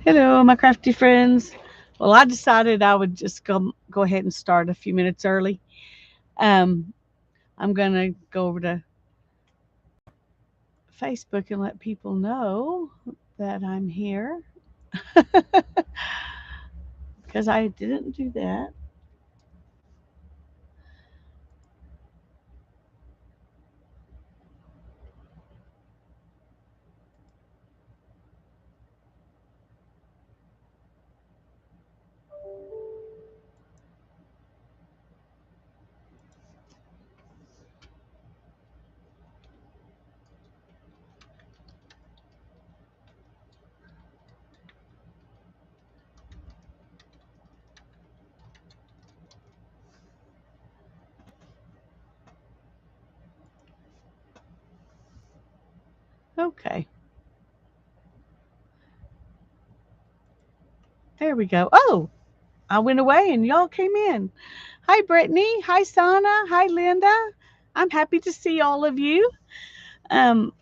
Hello, my crafty friends. Well, I decided I would just go ahead and start a few minutes early. Um, I'm gonna go over to Facebook and let people know that I'm here because I didn't do that. Okay, there we go. Oh, I went away and y'all came in. Hi, Brittany. Hi, Sana. Hi, Linda. I'm happy to see all of you. Um,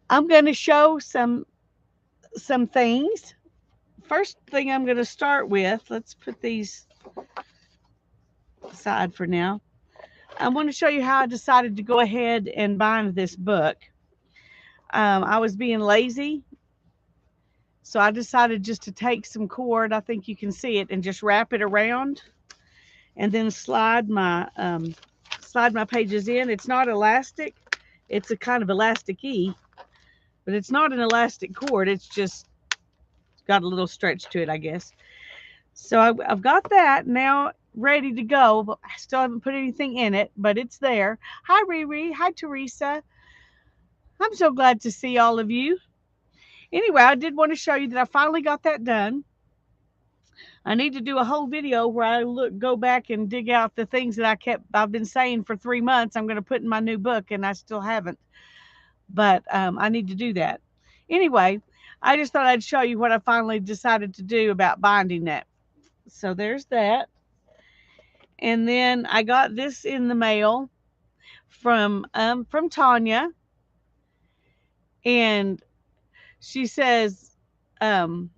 I'm going to show some things. First thing I'm going to start with. Let's put these aside for now. I want to show you how I decided to go ahead and bind this book. I was being lazy, so I decided just to take some cord. I think you can see it, and just wrap it around, and then slide my pages in. It's not elastic; it's a kind of elasticy, but it's not an elastic cord. It's just got a little stretch to it, I guess. So I've got that now ready to go. I still haven't put anything in it, but it's there. Hi, Riri. Hi, Teresa. I'm so glad to see all of you. Anyway, I did want to show you that I finally got that done. I need to do a whole video where I go back and dig out the things that I've been saying for 3 months. I'm going to put in my new book, and I still haven't. But I need to do that. Anyway, I just thought I'd show you what I finally decided to do about binding that. So there's that. And then I got this in the mail from Tanya, and she says, um,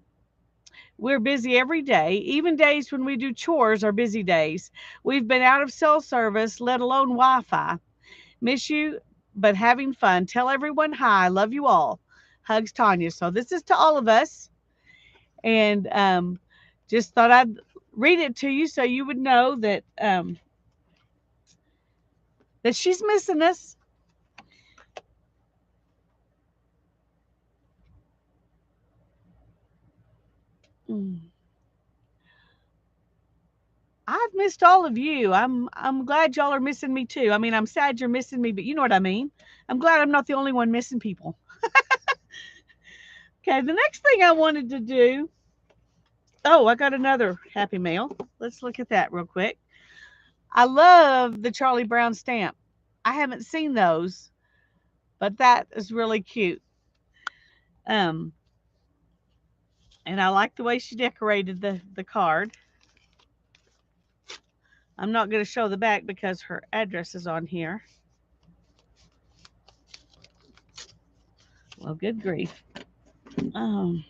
we're busy every day. Even days when we do chores are busy days. We've been out of cell service, let alone Wi Fi. Miss you, but having fun. Tell everyone hi. Love you all. Hugs, Tanya. So this is to all of us. And just thought I'd read it to you so you would know that she's missing us. Mm. I've missed all of you. I'm glad y'all are missing me too. I mean, I'm sad you're missing me, but you know what I mean. I'm glad I'm not the only one missing people. Okay, the next thing I wanted to do. Oh, I got another happy mail. Let's look at that real quick. I love the Charlie Brown stamp. I haven't seen those, but that is really cute. Um, and I like the way she decorated the card. I'm not going to show the back because her address is on here. Well, good grief. Um,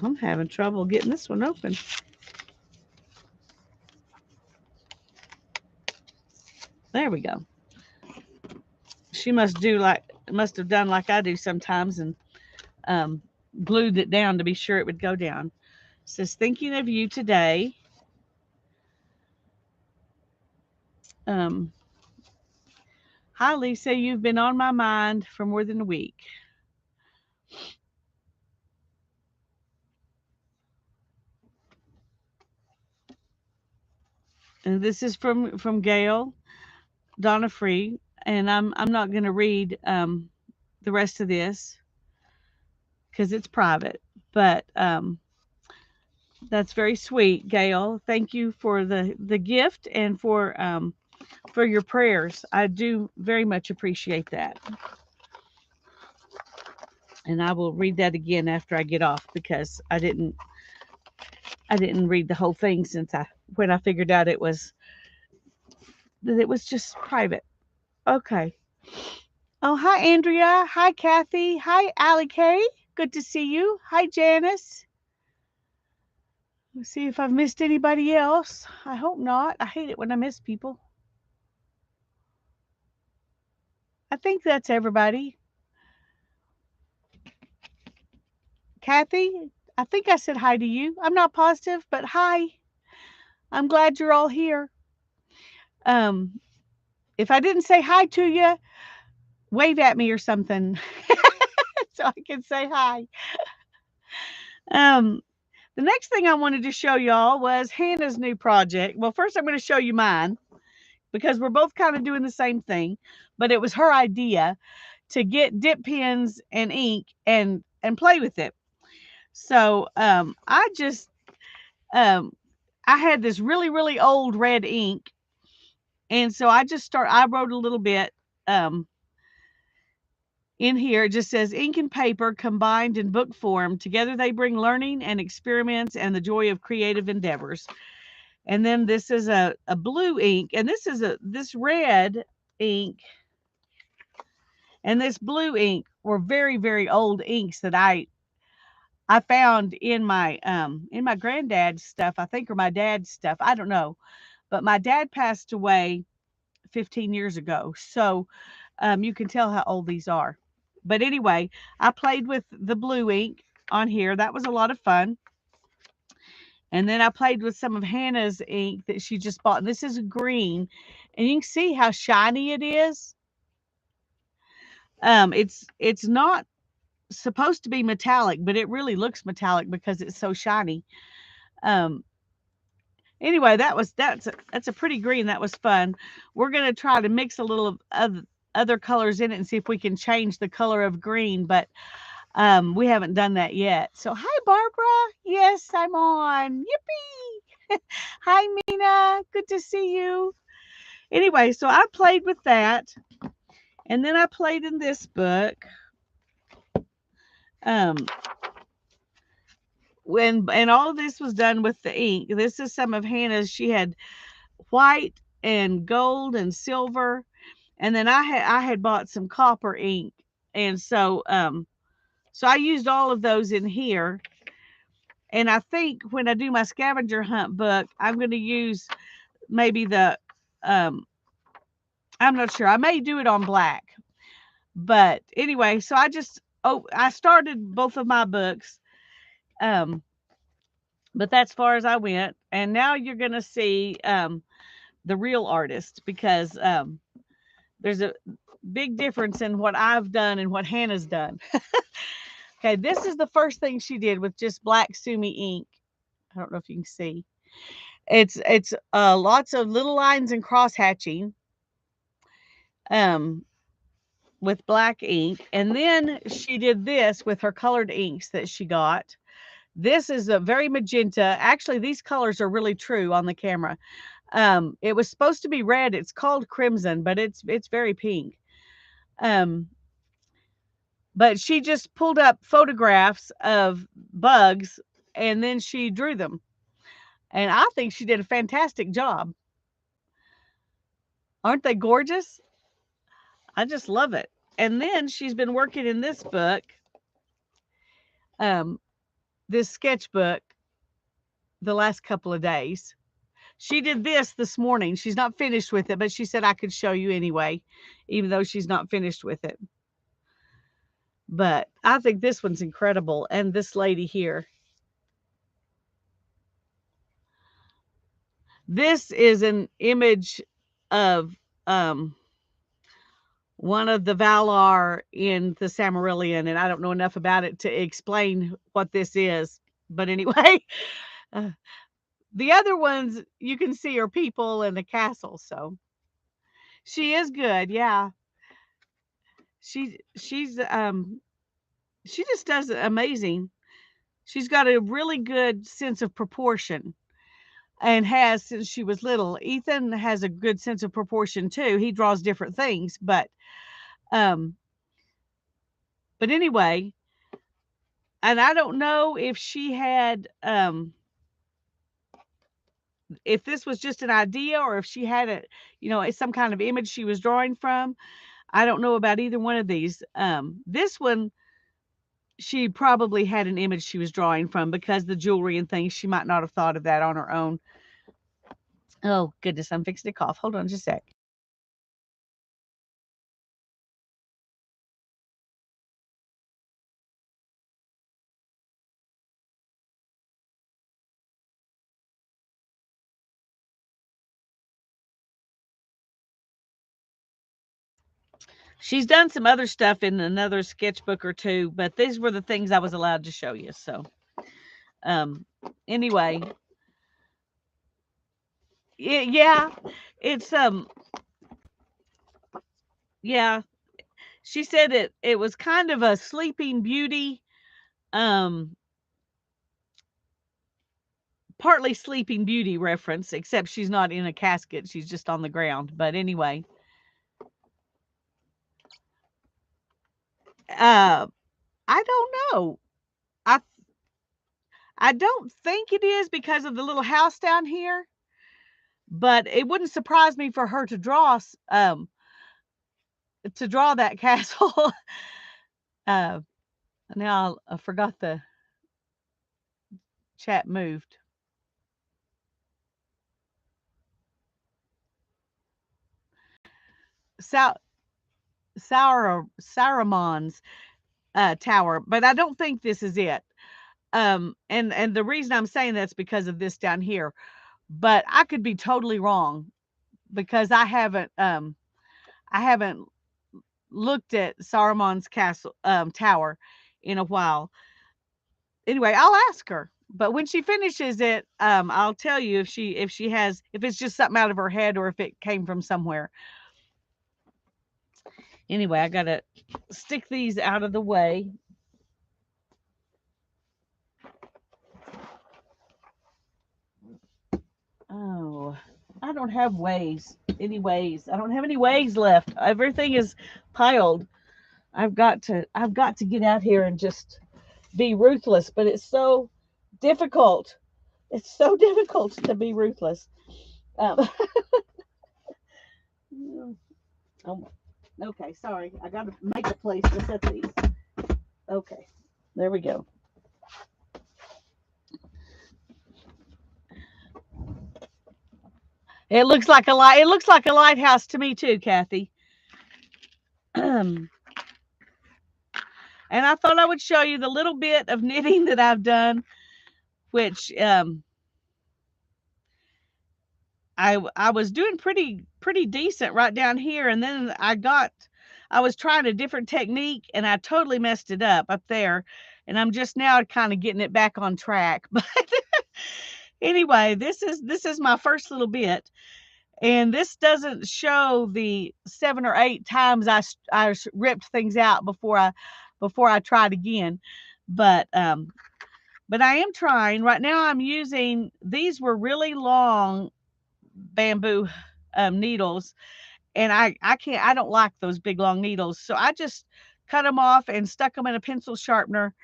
I'm having trouble getting this one open. There we go. She must have done like I do sometimes and glued it down to be sure it would go down. It says thinking of you today. Um, Hi Lisa, you've been on my mind for more than a week. And this is from Gail Donna Free, and I'm not going to read the rest of this because it's private. But that's very sweet, Gail. Thank you for the gift and for your prayers. I do very much appreciate that. And I will read that again after I get off because I didn't read the whole thing since when I figured out it was that it was just private. Okay. Oh, hi, Andrea. Hi, Kathy. Hi, Allie Kay. Good to see you. Hi, Janice. Let's see if I've missed anybody else. I hope not. I hate it when I miss people. I think that's everybody. Kathy, I think I said hi to you. I'm not positive, but hi. I'm glad you're all here. Um, if I didn't say hi to you, wave at me or something so I can say hi. Um, the next thing I wanted to show y'all was Hannah's new project. Well, first I'm going to show you mine because we're both kind of doing the same thing, but it was her idea to get dip pens and ink and play with it. So I just um, I had this really old red ink, and so I wrote a little bit um, in here. It just says ink and paper combined in book form. Together they bring learning and experiments and the joy of creative endeavors. And then this is a blue ink, and this red ink and this blue ink were very old inks that I found in my granddad's stuff, I think, or my dad's stuff. I don't know. But my dad passed away 15 years ago. So you can tell how old these are. But anyway, I played with the blue ink on here. That was a lot of fun. And then I played with some of Hannah's ink that she just bought. This is green. And you can see how shiny it is. It's not supposed to be metallic, but it really looks metallic because it's so shiny. Um, anyway, that's a pretty green. That was fun. We're gonna try to mix a little of other colors in it and see if we can change the color of green, but we haven't done that yet. So hi, Barbara. Yes, I'm on. Yippee! Hi, Mina. Good to see you. Anyway, so I played with that, and then I played in this book. Um, and all of this was done with the ink. This is some of Hannah's. She had white and gold and silver, and then I had bought some copper ink, and so I used all of those in here. And I think when I do my scavenger hunt book, I'm going to use maybe the I'm not sure. I may do it on black. But anyway, so I started both of my books. Um but that's far as I went. And now you're going to see the real artist because there's a big difference in what I've done and what Hannah's done. Okay, this is the first thing she did with just black Sumi ink. I don't know if you can see. It's lots of little lines and cross hatching um, with black ink, and then she did this with her colored inks that she got. This is a very magenta. Actually, these colors are really true on the camera. It was supposed to be red. It's called crimson, but it's very pink. Um, but she just pulled up photographs of bugs and then she drew them. And I think she did a fantastic job. Aren't they gorgeous? I just love it. And then she's been working in this book, um, this sketchbook, the last couple of days. She did this morning. She's not finished with it, but she said I could show you anyway, even though she's not finished with it. But I think this one's incredible. And this lady here. This is an image of one of the Valar in the Silmarillion, and I don't know enough about it to explain what this is. But anyway, uh, the other ones you can see are people in the castle. So she is good, yeah. She just does amazing. She's got a really good sense of proportion and has since she was little. Ethan has a good sense of proportion too. He draws different things, um but anyway, and I don't know if she had if this was just an idea or if she had a, you know, some kind of image she was drawing from. I don't know about either one of these. This one, she probably had an image she was drawing from because the jewelry and things, she might not have thought of that on her own. Oh, goodness, I'm fixing to cough. Hold on just a sec. She's done some other stuff in another sketchbook or two, but these were the things I was allowed to show you. So, um, anyway, yeah, it's yeah. She said it was kind of a Sleeping Beauty, um, partly Sleeping Beauty reference, except she's not in a casket; she's just on the ground. But anyway, I don't know. I I don't think it is because of the little house down here, but it wouldn't surprise me for her to draw that castle. uh, now I forgot the chat moved. Sa- Saramon's tower, but I don't think this is it. And the reason I'm saying that's because of this down here, but I could be totally wrong because I haven't looked at Saruman's castle tower in a while. Anyway, I'll ask her. But when she finishes it, I'll tell you if she has, if it's just something out of her head or if it came from somewhere. Anyway, I gotta stick these out of the way. Oh, I don't have ways. I don't have any ways left. Everything is piled. I've got to get out here and just be ruthless, but it's so difficult. It's so difficult to be ruthless. Um, oh, okay, sorry. I got to make a place to set these. Okay, there we go. It looks like a light. It looks like a lighthouse to me too, Kathy. And I thought I would show you the little bit of knitting that I've done, which I was doing pretty decent right down here, and then I was trying a different technique, and I totally messed it up there, and I'm just now kind of getting it back on track. But anyway, this is my first little bit, and this doesn't show the 7 or 8 times I ripped things out before I tried again, but but I am trying right now. I'm using these were really long bamboo needles, and I don't like those big long needles, so I just cut them off and stuck them in a pencil sharpener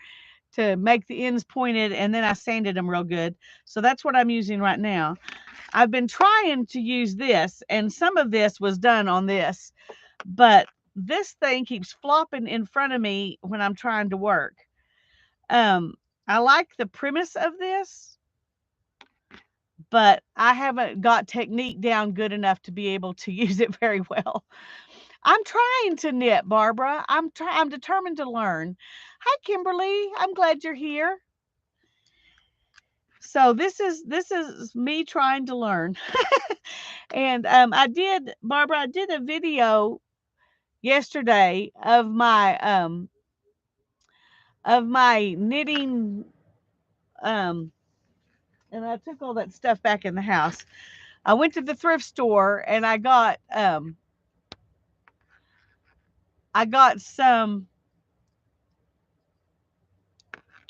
to make the ends pointed, and then I sanded them real good. So that's what I'm using right now. I've been trying to use this, and some of this was done on this, but this thing keeps flopping in front of me when I'm trying to work. um I like the premise of this, but I haven't got technique down good enough to be able to use it very well. I'm trying to knit, Barbara. I'm determined to learn. Hi, Kimberly. I'm glad you're here. So this is me trying to learn. And Barbara, I did a video yesterday of my knitting, um and I took all that stuff back in the house. I went to the thrift store and I got some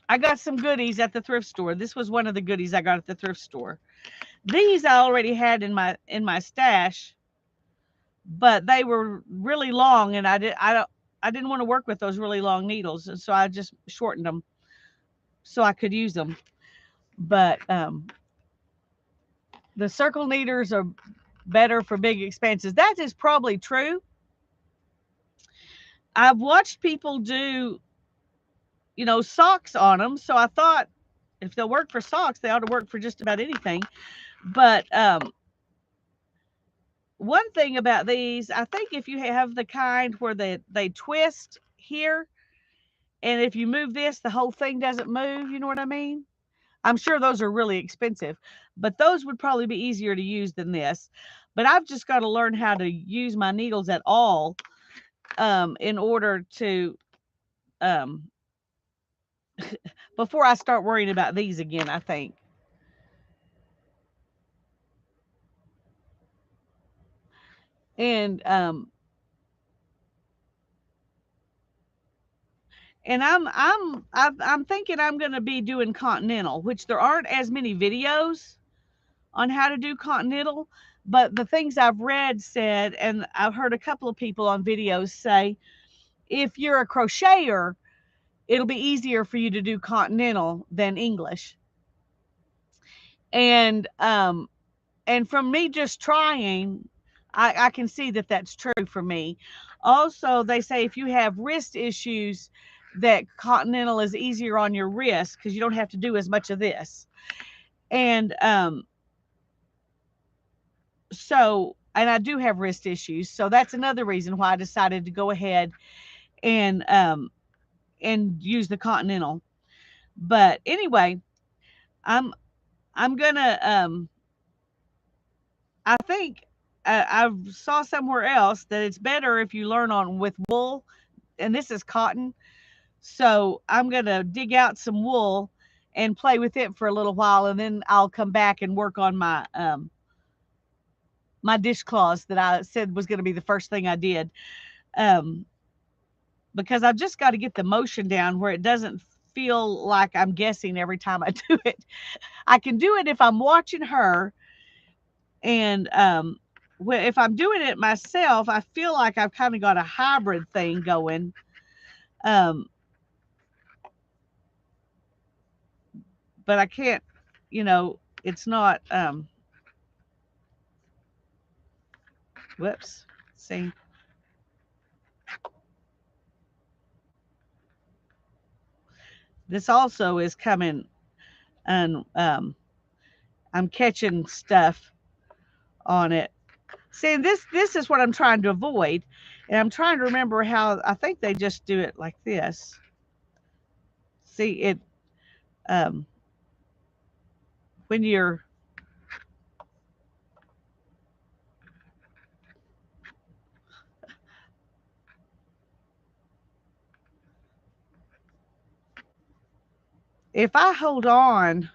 I got some goodies at the thrift store. This was one of the goodies I got at the thrift store. These I already had in my stash, but they were really long, and I didn't want to work with those really long needles, and so I just shortened them so I could use them. But the circle kneaders are better for big expanses. That is probably true. I've watched people do, socks on them. So I thought if they'll work for socks, they ought to work for just about anything. But one thing about these, I think if you have the kind where they twist here, and if you move this, the whole thing doesn't move. You know what I mean? I'm sure those are really expensive, but those would probably be easier to use than this. But I've just got to learn how to use my needles at all in order to um, before I start worrying about these again, I think. And I'm thinking I'm going to be doing continental, which there aren't as many videos on how to do continental, but the things I've read said, and I've heard a couple of people on videos say, if you're a crocheter, it'll be easier for you to do continental than English. And from me just trying, I can see that that's true for me. Also, they say if you have wrist issues, that continental is easier on your wrist because you don't have to do as much of this. And and I do have wrist issues, so that's another reason why I decided to go ahead and use the continental. But anyway, I'm I'm gonna I think I saw somewhere else that it's better if you learn on with wool, and this is cotton. So I'm gonna dig out some wool and play with it for a little while, and then I'll come back and work on my dishcloths that I said was going to be the first thing I did, um, because I've just got to get the motion down where it doesn't feel like I'm guessing every time I do it. I can do it if I'm watching her, and if I'm doing it myself, I feel like I've kind of got a hybrid thing going. Um, but I can't, it's not. Whoops. See. This also is coming, and I'm catching stuff on it. See, this is what I'm trying to avoid, and I'm trying to remember how I think they just do it like this. See it um, when you're if I hold on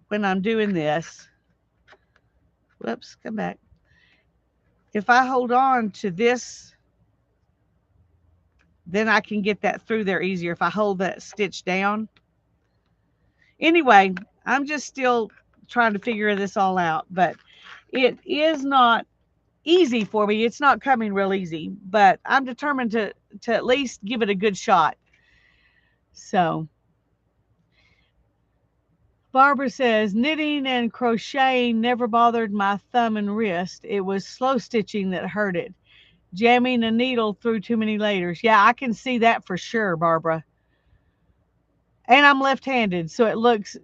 when I'm doing this. Whoops, come back. If I hold on to this, then I can get that through there easier if I hold that stitch down. Anyway, I'm just still trying to figure this all out, but it is not easy for me. It's not coming real easy, but I'm determined to at least give it a good shot. So Barbara says, knitting and crocheting never bothered my thumb and wrist. It was slow stitching that hurt it. Jamming a needle through too many layers. Yeah, I can see that for sure, Barbara. And I'm left-handed, so it looks,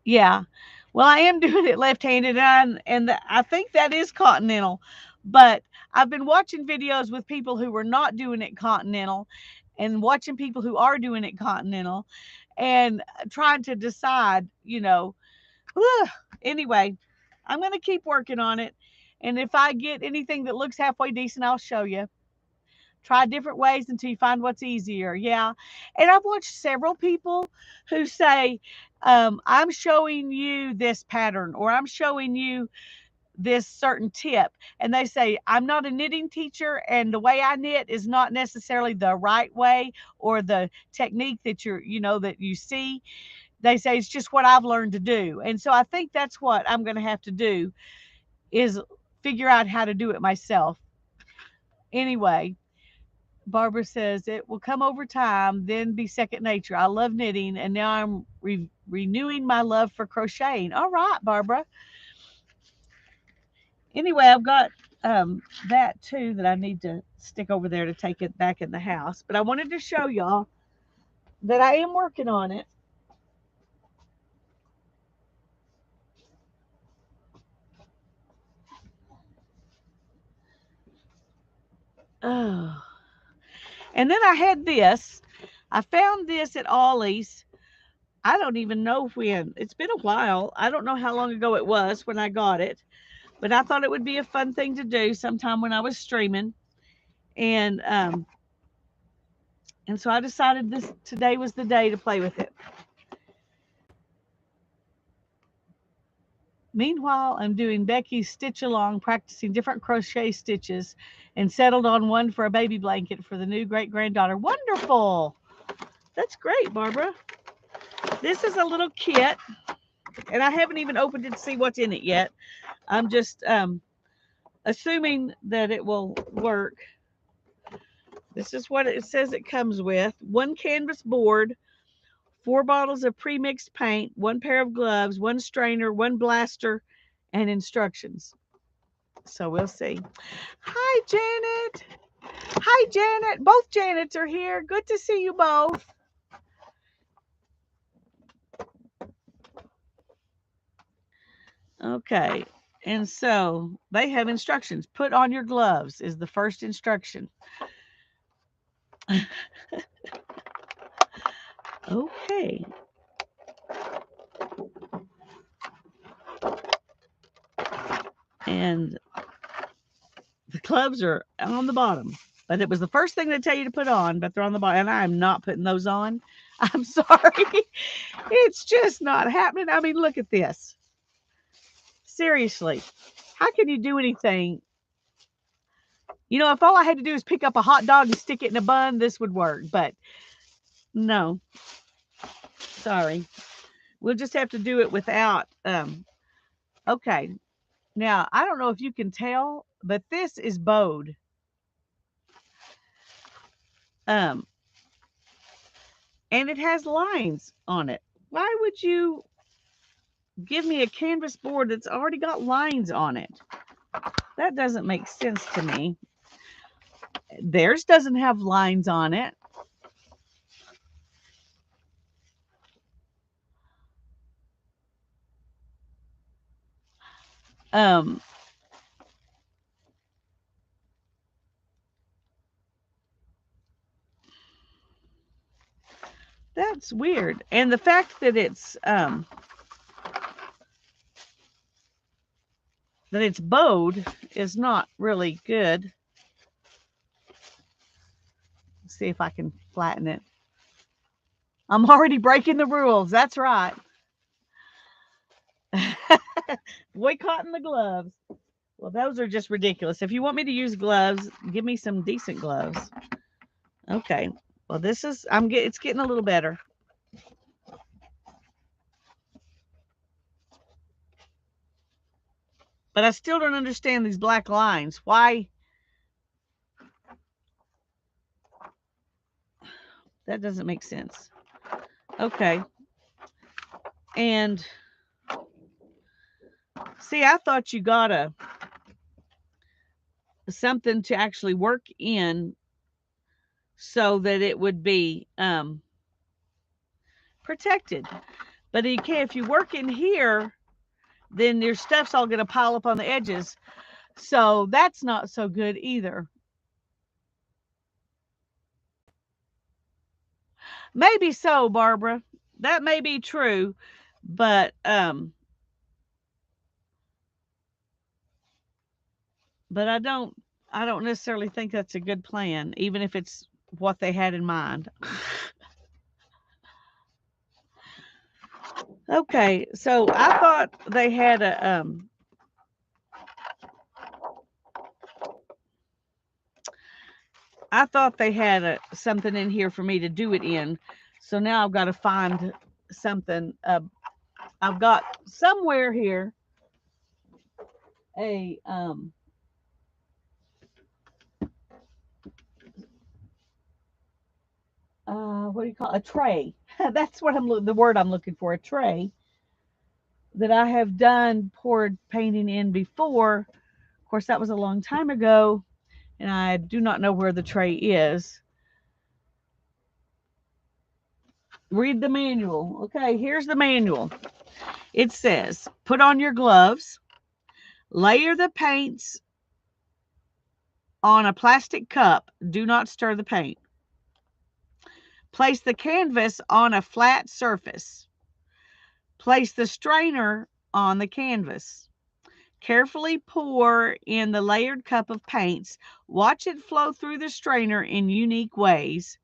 yeah. Well, I am doing it left-handed, I think that is continental. But I've been watching videos with people who were not doing it continental, and watching people who are doing it continental, and trying to decide, anyway, I'm going to keep working on it. And if I get anything that looks halfway decent, I'll show you. Try different ways until you find what's easier. Yeah. And I've watched several people who say, I'm showing you this pattern, or I'm showing you this certain tip. And they say, I'm not a knitting teacher, and the way I knit is not necessarily the right way or the technique that that you see. They say it's just what I've learned to do. And so I think that's what I'm going to have to do, is figure out how to do it myself. Anyway, Barbara says, it will come over time, then be second nature. I love knitting, and now I'm renewing my love for crocheting. All right, Barbara. Anyway, I've got that too that I need to stick over there to take it back in the house. But I wanted to show y'all that I am working on it. Oh. And then I had this. I found this at Ollie's. I don't even know when. It's been a while. I don't know how long ago it was when I got it. But I thought it would be a fun thing to do sometime when I was streaming. And so I decided this today was the day to play with it. Meanwhile, I'm doing Becky's stitch along, practicing different crochet stitches, and settled on one for a baby blanket for the new great-granddaughter. Wonderful! That's great, Barbara. This is a little kit, and I haven't even opened it to see what's in it yet. I'm just assuming that it will work. This is what it says it comes with. 1 canvas board, 4 bottles of pre-mixed paint, 1 pair of gloves, 1 strainer, 1 blaster, and instructions. So we'll see. Hi, Janet. Hi, Janet. Both Janets are here. Good to see you both. Okay. And so they have instructions. Put on your gloves is the first instruction. Okay. And the gloves are on the bottom. But it was the first thing they tell you to put on, but they're on the bottom. And I'm not putting those on. I'm sorry. It's just not happening. I mean, look at this. Seriously. How can you do anything? You know, if all I had to do is pick up a hot dog and stick it in a bun, this would work. But no. Sorry. We'll just have to do it without. Okay. Now, I don't know if you can tell, but this is bowed. And it has lines on it. Why would you give me a canvas board that's already got lines on it? That doesn't make sense to me. Theirs doesn't have lines on it. That's weird. And the fact that it's bowed is not really good. Let's see if I can flatten it. I'm already breaking the rules. That's right. Boycotting the gloves. Well, those are just ridiculous. If you want me to use gloves, give me some decent gloves. Okay. Well, this is it's getting a little better. But I still don't understand these black lines. Why? That doesn't make sense. Okay. And see, I thought you got something to actually work in so that it would be protected. But you can't, if you work in here, then your stuff's all going to pile up on the edges. So that's not so good either. Maybe so, Barbara. That may be true, but I don't necessarily think that's a good plan, even if it's what they had in mind. Okay, so I thought they had a something in here for me to do it in. So now I've got to find something. I've got somewhere here a what do you call it? A tray. That's what the word I'm looking for, a tray that I have done poured painting in before. Of course, that was a long time ago, and I do not know where the tray is. Read the manual. Okay, here's the manual. It says, put on your gloves, layer the paints on a plastic cup. Do not stir the paint. Place the canvas on a flat surface. Place the strainer on the canvas. Carefully pour in the layered cup of paints. Watch it flow through the strainer in unique ways.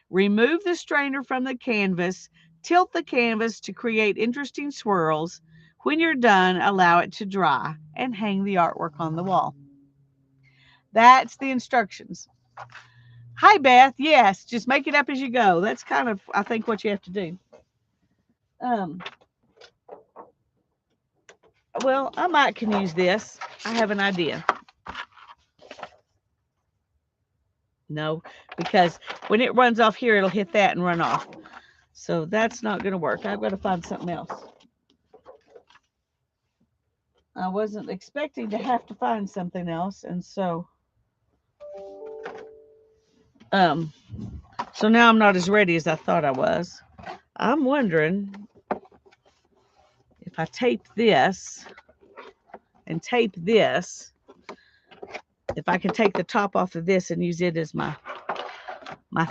Remove the strainer from the canvas. Tilt the canvas to create interesting swirls. When you're done, allow it to dry and hang the artwork on the wall. That's the instructions. Hi, Beth. Yes, just make it up as you go. That's kind of, I think, what you have to do. Well, I might can use this. I have an idea. No, because when it runs off here, it'll hit that and run off. So that's not going to work. I've got to find something else. I wasn't expecting to have to find something else, and so now I'm not as ready as I thought I was. I'm wondering if I tape this and tape this, if I can take the top off of this and use it as my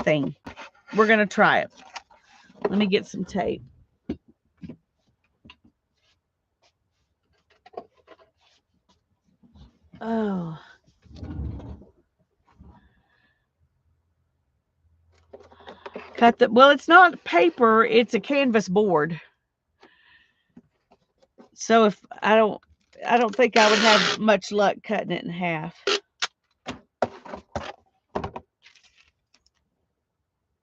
thing. We're going to try it. Let me get some tape. Oh. Cut the, well, it's not paper, it's a canvas board. So if I don't think I would have much luck cutting it in half.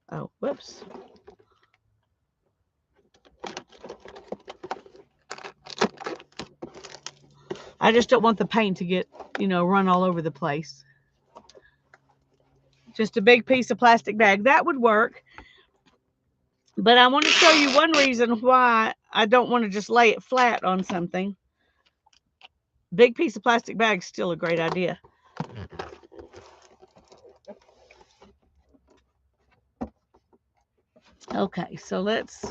Oh, whoops. I just don't want the paint to get, run all over the place. Just a big piece of plastic bag. That would work. But I want to show you one reason why I don't want to just lay it flat on something. Big piece of plastic bag is still a great idea. Okay, so let's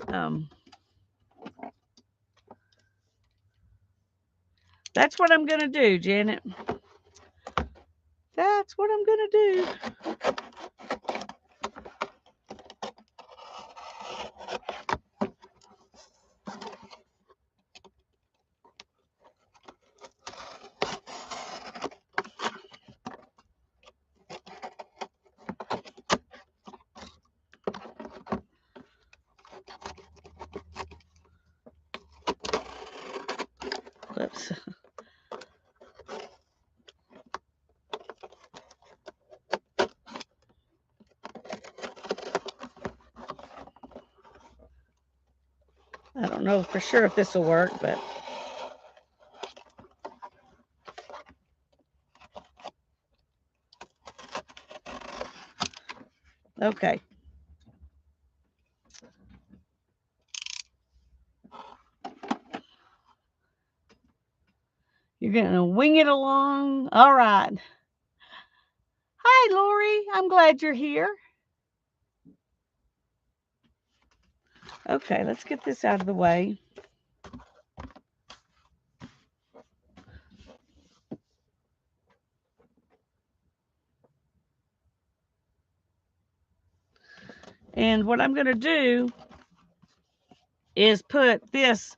that's what I'm going to do, Janet. That's what I'm going to do. Whoops. I don't know for sure if this will work, but okay. You're going to wing it along. All right. Hi, Lori. I'm glad you're here. Okay, let's get this out of the way. And what I'm going to do is put this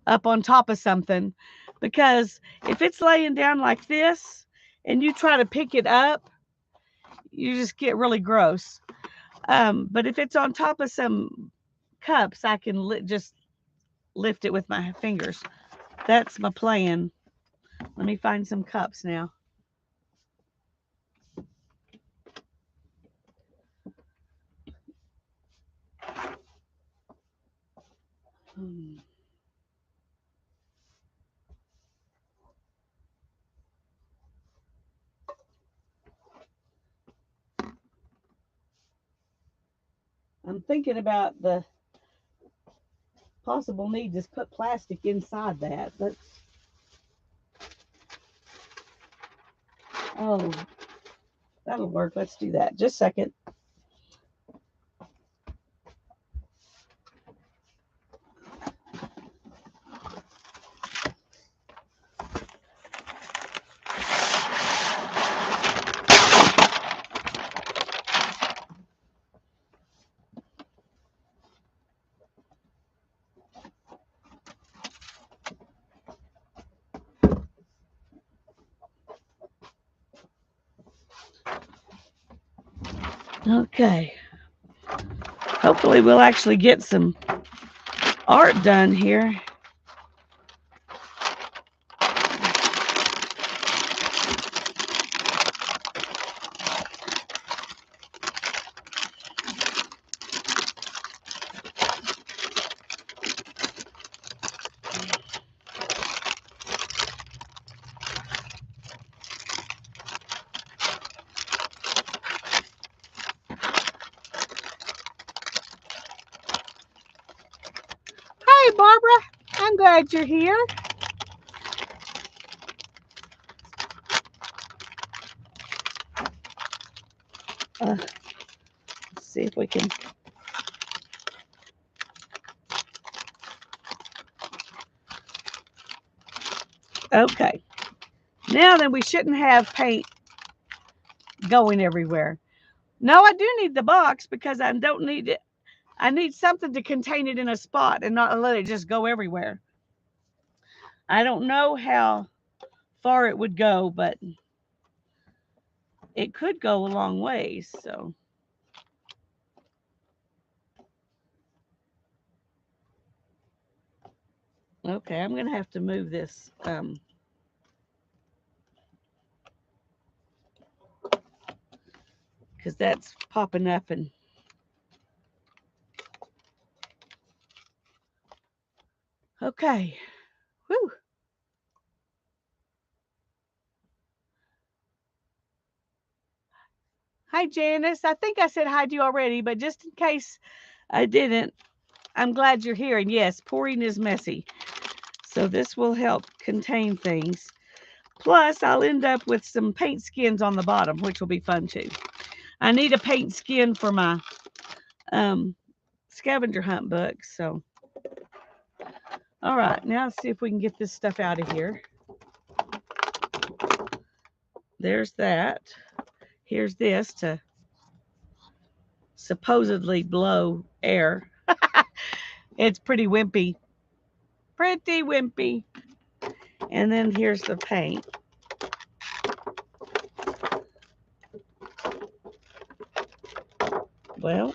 up on top of something, because if it's laying down like this and you try to pick it up, you just get really gross. But if it's on top of some cups, I can just lift it with my fingers. That's my plan. Let me find some cups now. I'm thinking about the possible need to put plastic inside that, but oh, that'll work. Let's do that. Just a second. Okay. Hopefully we'll actually get some art done here. Hey, Barbara. I'm glad you're here. Let's see if we can. Okay. Now then, we shouldn't have paint going everywhere. No, I do need the box because I don't need it. I need something to contain it in a spot and not let it just go everywhere. I don't know how far it would go, but it could go a long ways. So, okay, I'm going to have to move this because that's popping up and okay. Whew. Hi, Janice. I think I said hi to you already, but just in case I didn't, I'm glad you're here. And yes, pouring is messy. So this will help contain things. Plus, I'll end up with some paint skins on the bottom, which will be fun too. I need a paint skin for my scavenger hunt book. So, all right, now let's see if we can get this stuff out of here. There's that. Here's this to supposedly blow air. It's pretty wimpy. Pretty wimpy. And then here's the paint. Well,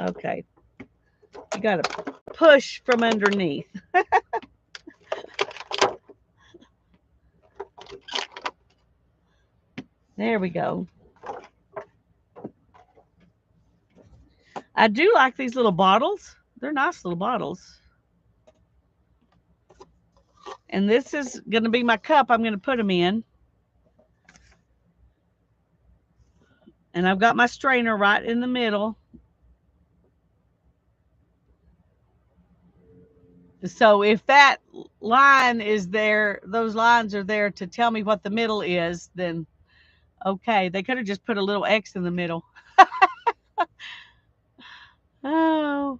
okay. You got to push from underneath. There we go. I do like these little bottles. They're nice little bottles. And this is going to be my cup I'm going to put them in. And I've got my strainer right in the middle. So if that line is there, those lines are there to tell me what the middle is, then okay. They could have just put a little X in the middle. Oh.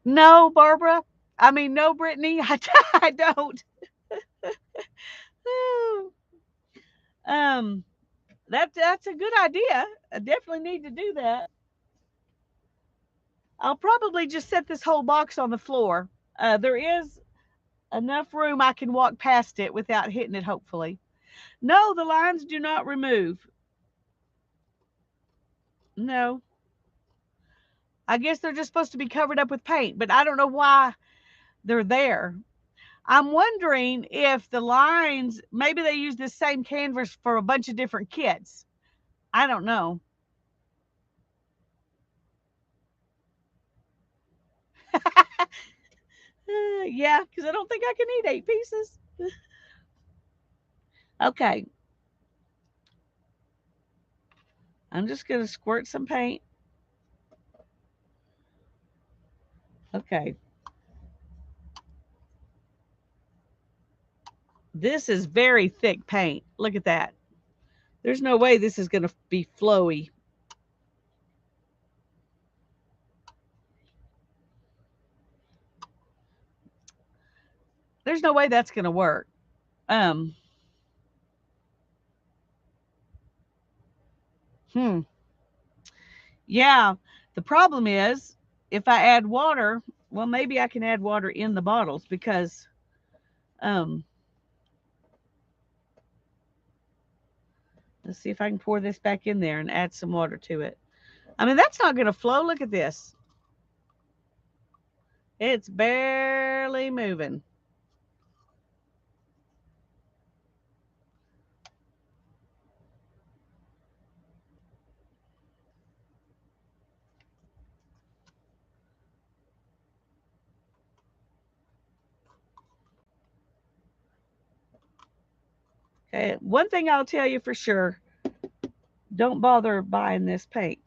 No, Barbara. I mean, no, Brittany. I don't. um, that's a good idea. I definitely need to do that. I'll probably just set this whole box on the floor. There is enough room I can walk past it without hitting it, hopefully. No, the lines do not remove. No. I guess they're just supposed to be covered up with paint, but I don't know why they're there. I'm wondering if the lines, maybe they use the same canvas for a bunch of different kits. I don't know. Yeah, because I don't think I can eat 8 pieces. Okay. I'm just going to squirt some paint. Okay. This is very thick paint. Look at that. There's no way this is going to be flowy. There's no way that's going to work. Um, hmm. Yeah. The problem is if I add water, well, maybe I can add water in the bottles because, um, let's see if I can pour this back in there and add some water to it. I mean, that's not going to flow. Look at this. It's barely moving. Okay. One thing I'll tell you for sure, don't bother buying this paint.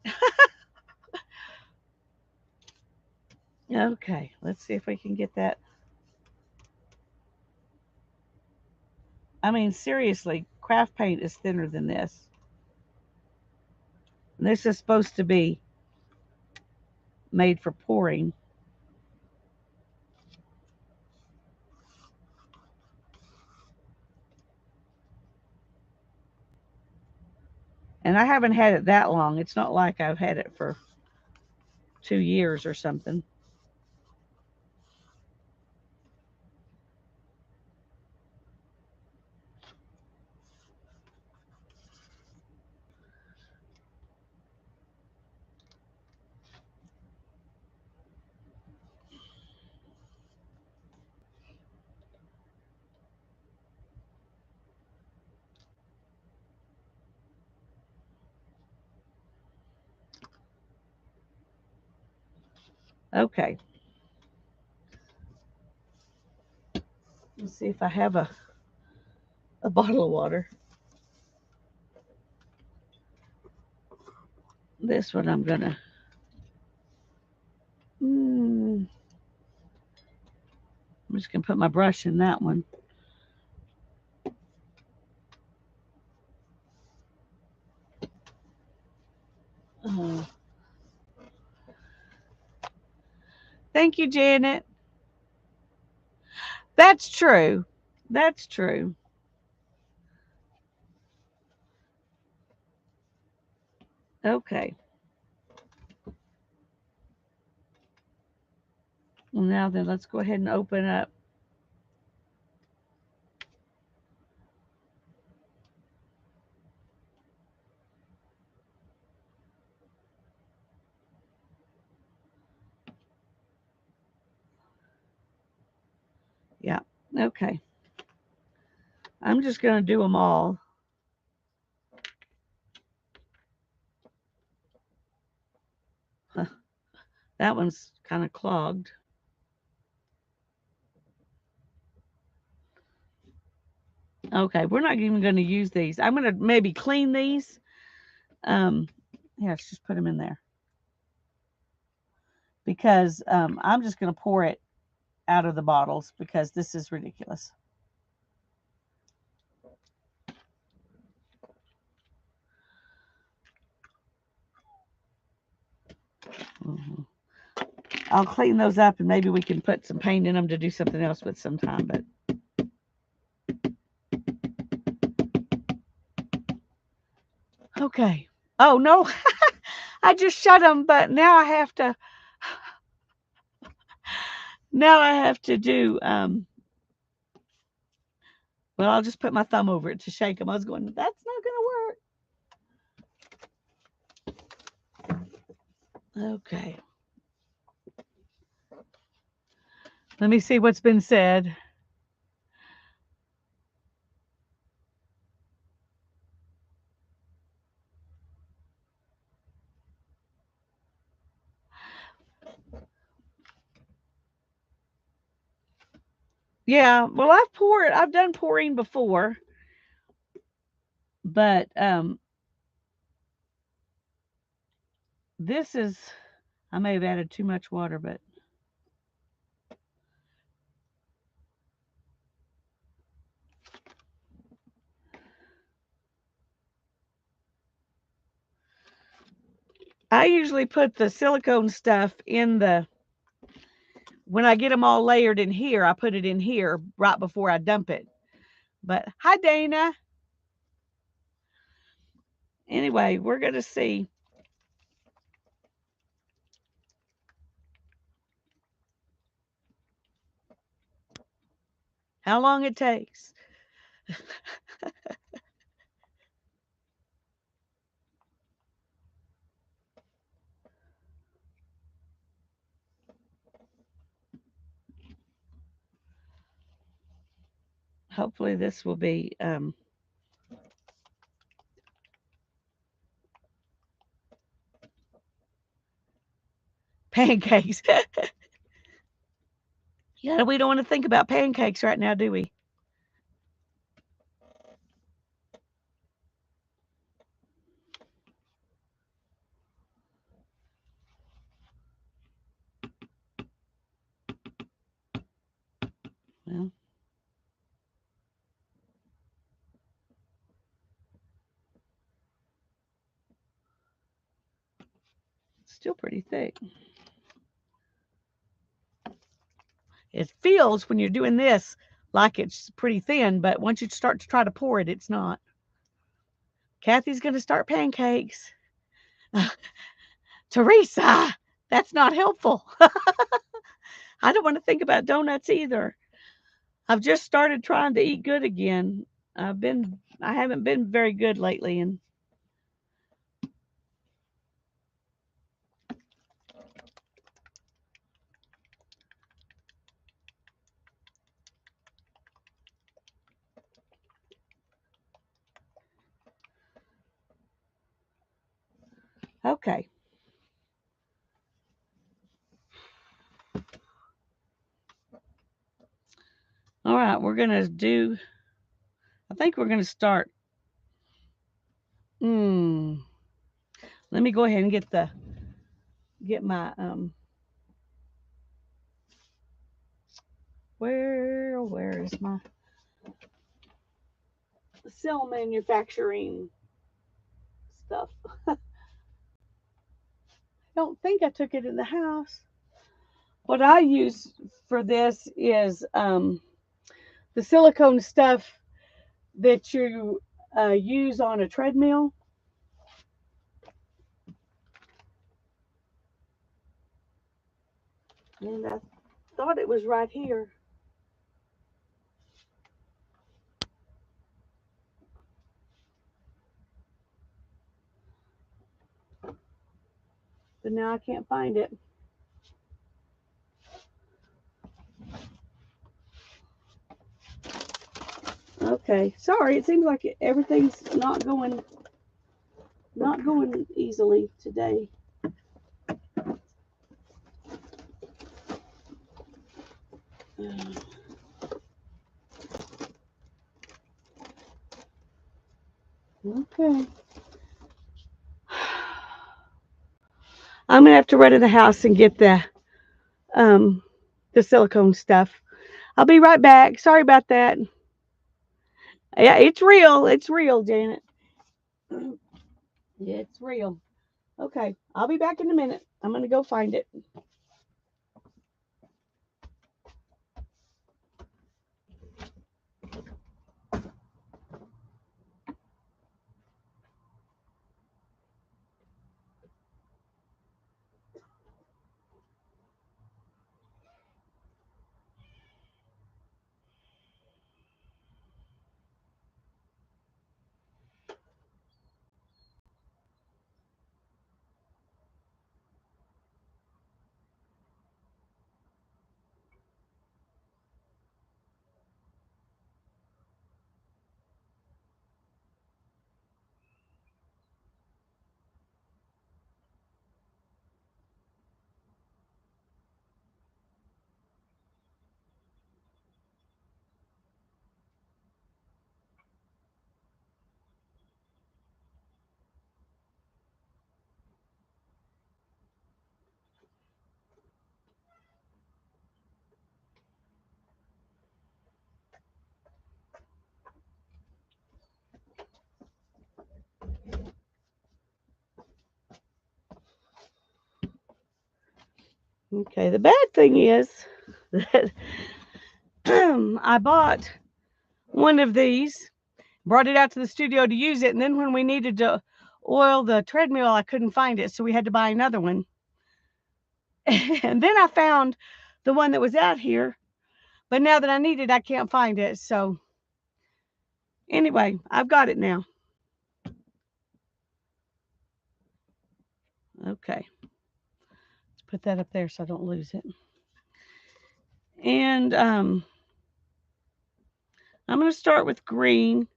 Okay. Let's see if we can get that. I mean, seriously, craft paint is thinner than this. And this is supposed to be made for pouring. And I haven't had it that long. It's not like I've had it for 2 years or something. Okay. Let's see if I have a bottle of water. This one I'm going to. I'm just going to put my brush in that one. Uh, Thank you, Janet. That's true. That's true. Okay. Well, now then, let's go ahead and open up. Yeah. Okay. I'm just going to do them all. Huh. That one's kind of clogged. Okay, we're not even going to use these. I'm going to maybe clean these. Yeah, let's just put them in there because I'm just going to pour it out of the bottles because this is ridiculous. Mm-hmm. I'll clean those up and maybe we can put some paint in them to do something else with sometime. But okay. Oh no, I just shut them, but now I have to. Now I have to do. Well, I'll just put my thumb over it to shake them. I was going, that's not going to work. Okay. Let me see what's been said. Yeah, well, I've done pouring before, but This is, I may have added too much water, but I usually put the silicone stuff in the, when I get them all layered in here, I put it in here right before I dump it. But hi, Dana. Anyway, we're going to see. How long it takes. Hopefully this will be pancakes. Yeah, we don't want to think about pancakes right now, do we? Well, it's still pretty thick. It feels when you're doing this like it's pretty thin, but once you start to try to pour it, it's not. Kathy's going to start pancakes. Teresa, that's not helpful. I don't want to think about donuts either. I've just started trying to eat good again. I haven't been very good lately, and okay. All right, we're gonna do. I think we're gonna start. Let me go ahead and get my where is my cell manufacturing stuff? I don't think I took it in the house. What I use for this is the silicone stuff that you use on a treadmill. And I thought it was right here. But now I can't find it. Okay, sorry. It seems like everything's not going easily today. Okay. I'm gonna have to run to the house and get the silicone stuff. I'll be right back. Sorry about that. Yeah, it's real. It's real, Janet. It's real. Okay, I'll be back in a minute. I'm gonna go find it. Okay, the bad thing is that I bought one of these, brought it out to the studio to use it, and then when we needed to oil the treadmill, I couldn't find it, so we had to buy another one. And then I found the one that was out here, but now that I need it, I can't find it. So anyway, I've got it now. Okay, let's put that up there so I don't lose it. And I'm going to start with green.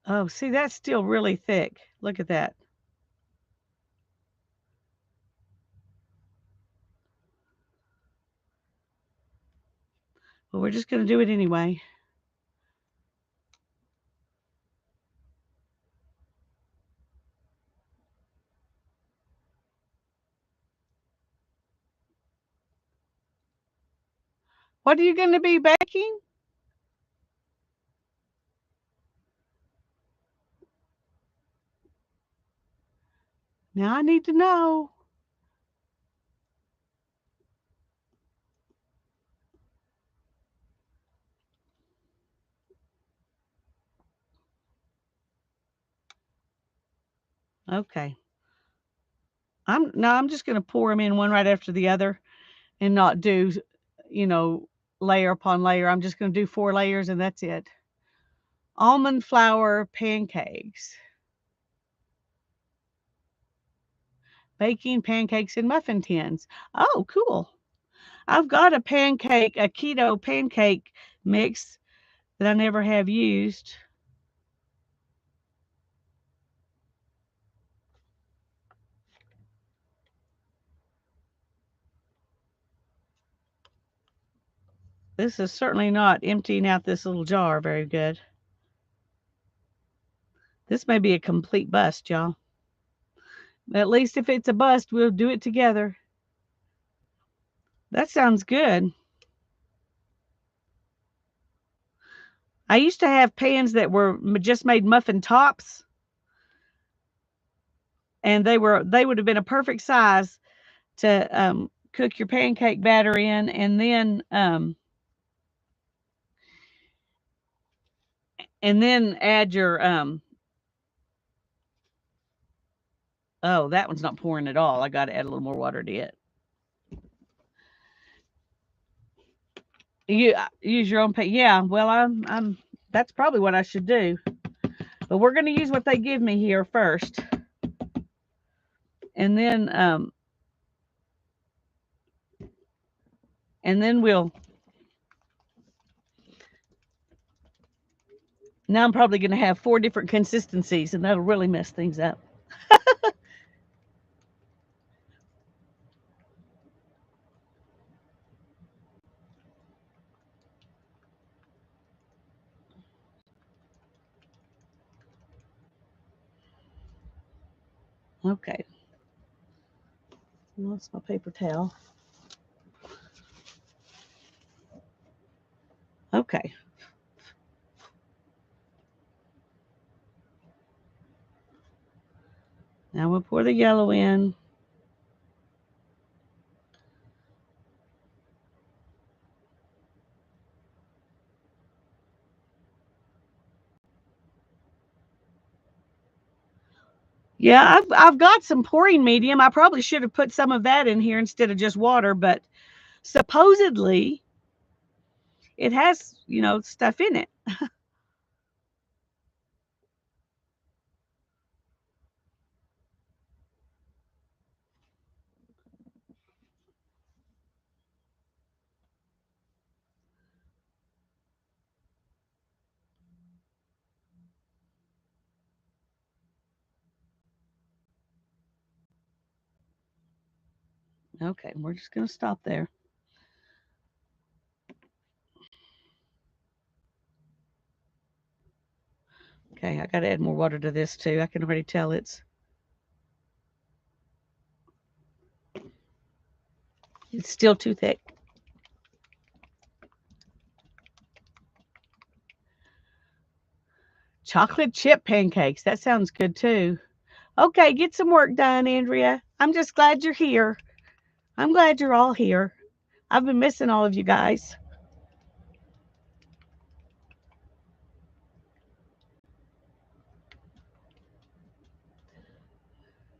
Oh, see, that's still really thick. Look at that. But we're just going to do it anyway. What are you going to be baking? Now I need to know. Okay. I'm just going to pour them in one right after the other and not do, you know, layer upon layer. I'm just going to do 4 layers and that's it. Almond flour pancakes. Baking pancakes in muffin tins. Oh, cool. I've got a keto pancake mix that I never have used. This is certainly not emptying out this little jar very good. This may be a complete bust, y'all. At least if it's a bust, we'll do it together. That sounds good. I used to have pans that were just made muffin tops, and they would have been a perfect size to cook your pancake batter in, and then add your oh, that one's not pouring at all. I got to add a little more water to it. You use your own pan. Yeah, well, I'm that's probably what I should do. But we're going to use what they give me here first. And then we'll now I'm probably going to have 4 different consistencies and that'll really mess things up. Okay. That's my paper towel. Okay. Now we'll pour the yellow in. Yeah, I've got some pouring medium. I probably should have put some of that in here instead of just water, but supposedly it has, stuff in it. Okay, we're just going to stop there. Okay, I got to add more water to this too. I can already tell it's still too thick. Chocolate chip pancakes. That sounds good too. Okay, get some work done, Andrea. I'm just glad you're here. I'm glad you're all here. I've been missing all of you guys.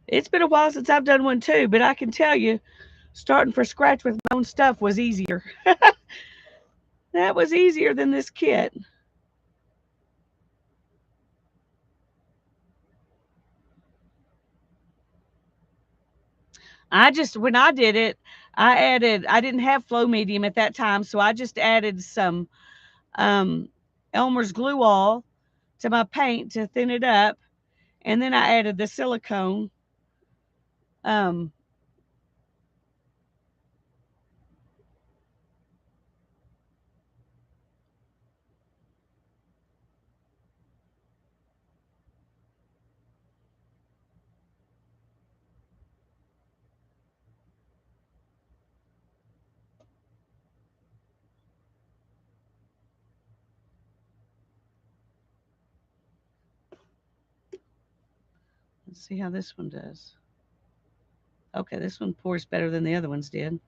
It's been a while since I've done one too, but I can tell you, starting from scratch with my own stuff was easier. That was easier than this kit. When I did it, I didn't have flow medium at that time, so I just added some um, Elmer's glue all to my paint to thin it up, and then I added the silicone. Um, let's see how this one does. Okay, this one pours better than the other ones did.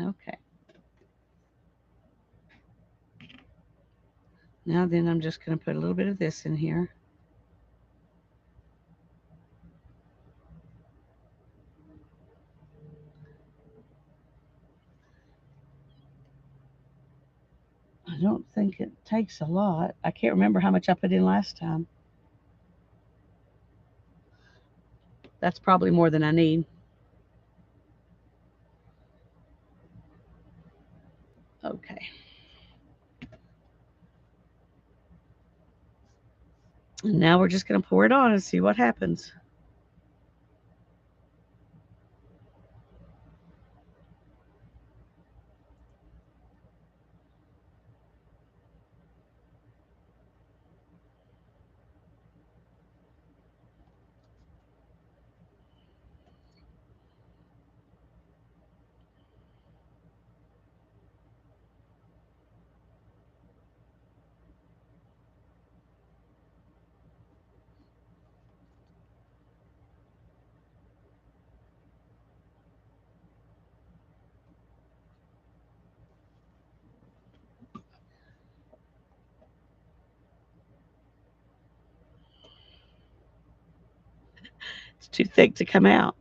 Okay. Now then, I'm just going to put a little bit of this in here. I don't think it takes a lot. I can't remember how much I put in last time. That's probably more than I need. Okay. And now we're just going to pour it on and see what happens. It's too thick to come out.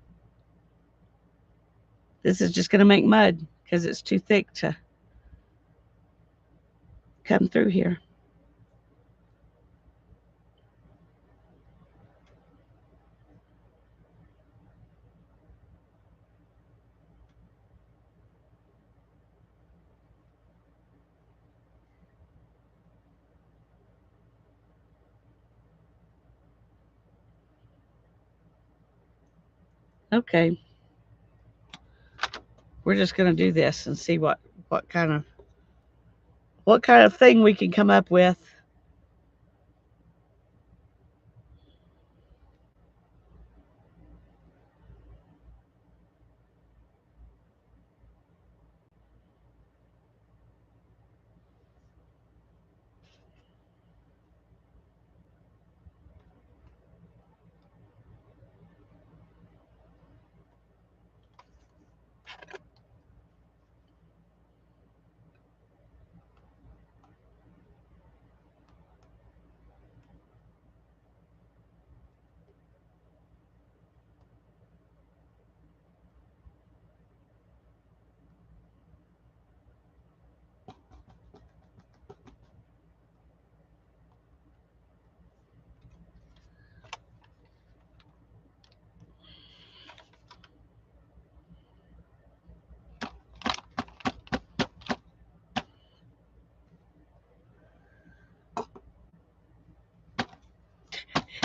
This is just going to make mud because it's too thick to come through here. Okay. We're just going to do this and see what kind of what kind of thing we can come up with.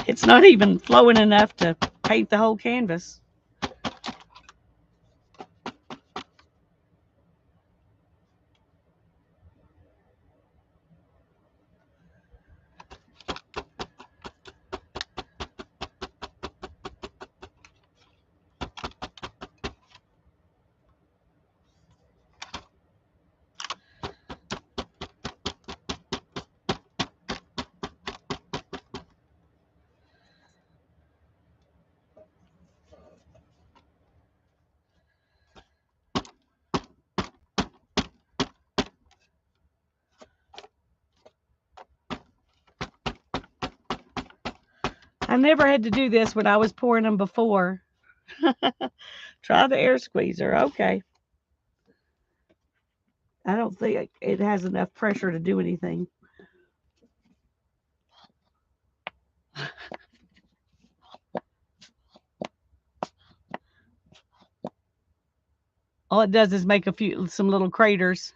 It's not even flowing enough to paint the whole canvas. I never had to do this when I was pouring them before. Try the air squeezer. Okay. I don't think it has enough pressure to do anything. All it does is make some little craters.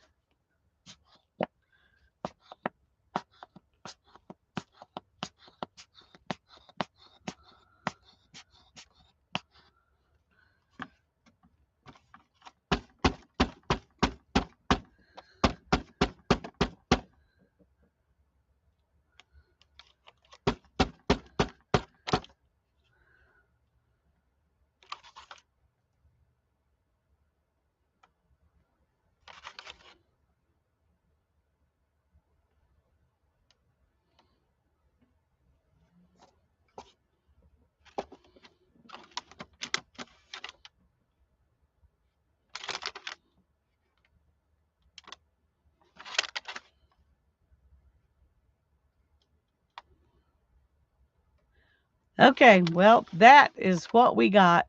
Okay, well, that is what we got.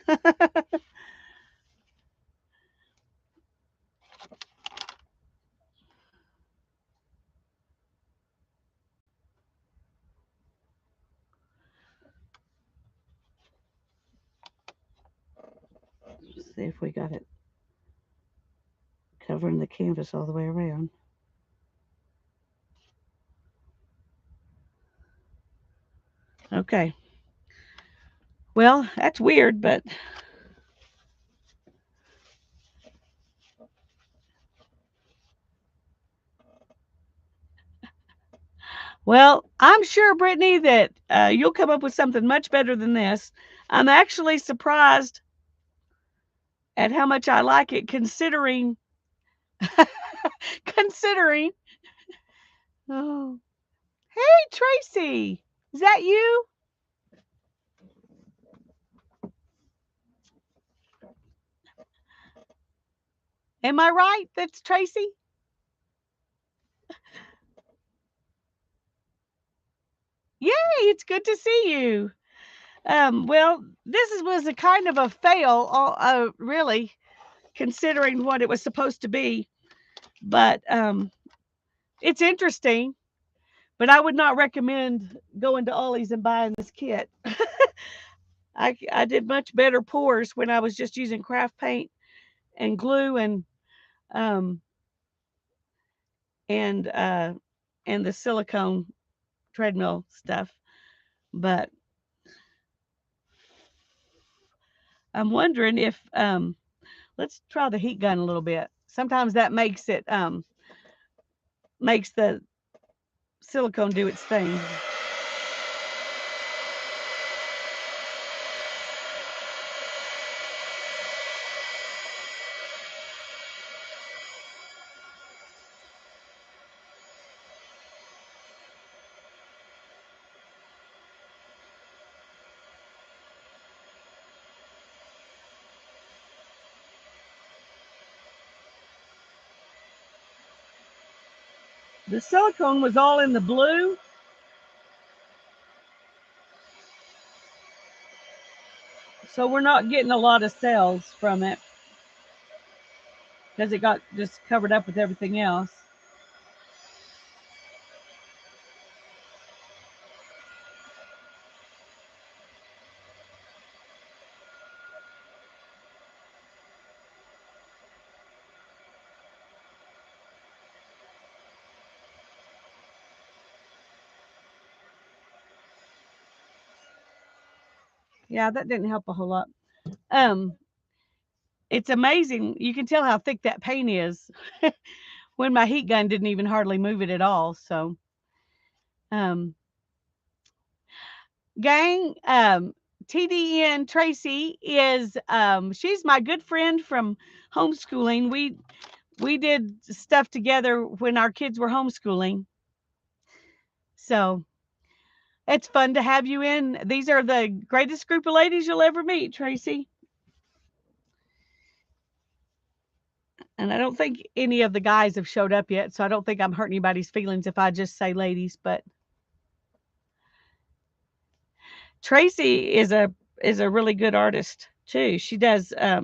Let's see if we got it covering the canvas all the way around. Okay. Well, that's weird, but well, I'm sure, Brittany, that you'll come up with something much better than this. I'm actually surprised at how much I like it, considering considering. Oh, hey, Tracy, is that you? Am I right? That's Tracy. Yay! It's good to see you. Well, was a kind of a fail, really, considering what it was supposed to be. But it's interesting. But I would not recommend going to Ollie's and buying this kit. I did much better pours when I was just using craft paint and glue um and uh and the silicone treadmill stuff. But I'm wondering if let's try the heat gun a little bit. Sometimes that makes the silicone do its thing. The silicone was all in the blue. So we're not getting a lot of cells from it because it got just covered up with everything else. Yeah, that didn't help a whole lot. It's amazing. You can tell how thick that paint is when my heat gun didn't even hardly move it at all. So, um, gang, TDN Tracy is she's my good friend from homeschooling. We did stuff together when our kids were homeschooling. So it's fun to have you in. These are the greatest group of ladies you'll ever meet, Tracy. And I don't think any of the guys have showed up yet, so I don't think I'm hurting anybody's feelings if I just say ladies, but Tracy is a really good artist too. She does I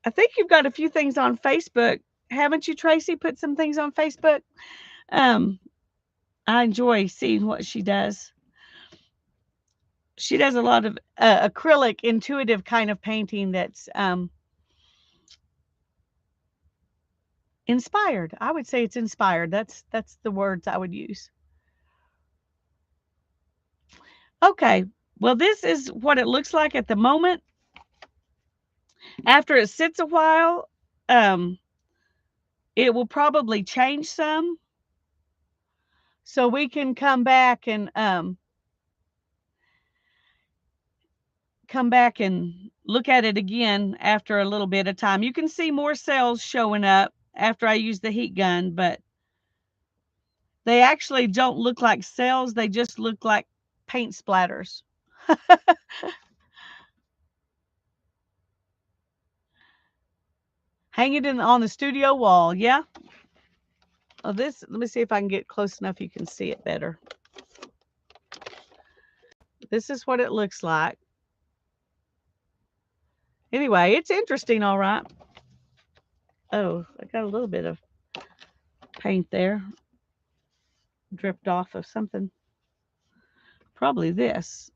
think you've got a few things on Facebook. Haven't you, Tracy? Put some things on Facebook. Um I enjoy seeing what she does. She does a lot of acrylic, intuitive kind of painting that's inspired. I would say it's inspired. That's the words I would use. Okay. Well, this is what it looks like at the moment. After it sits a while, um, it will probably change some. So we can come back and look at it again after a little bit of time. You can see more cells showing up after I use the heat gun, but they actually don't look like cells. They just look like paint splatters. Hang it on the studio wall. Yeah. Oh, this, let me see if I can get close enough you can see it better. This is what it looks like. Anyway, it's interesting, all right. Oh, I got a little bit of paint there. Dripped off of something. Probably this.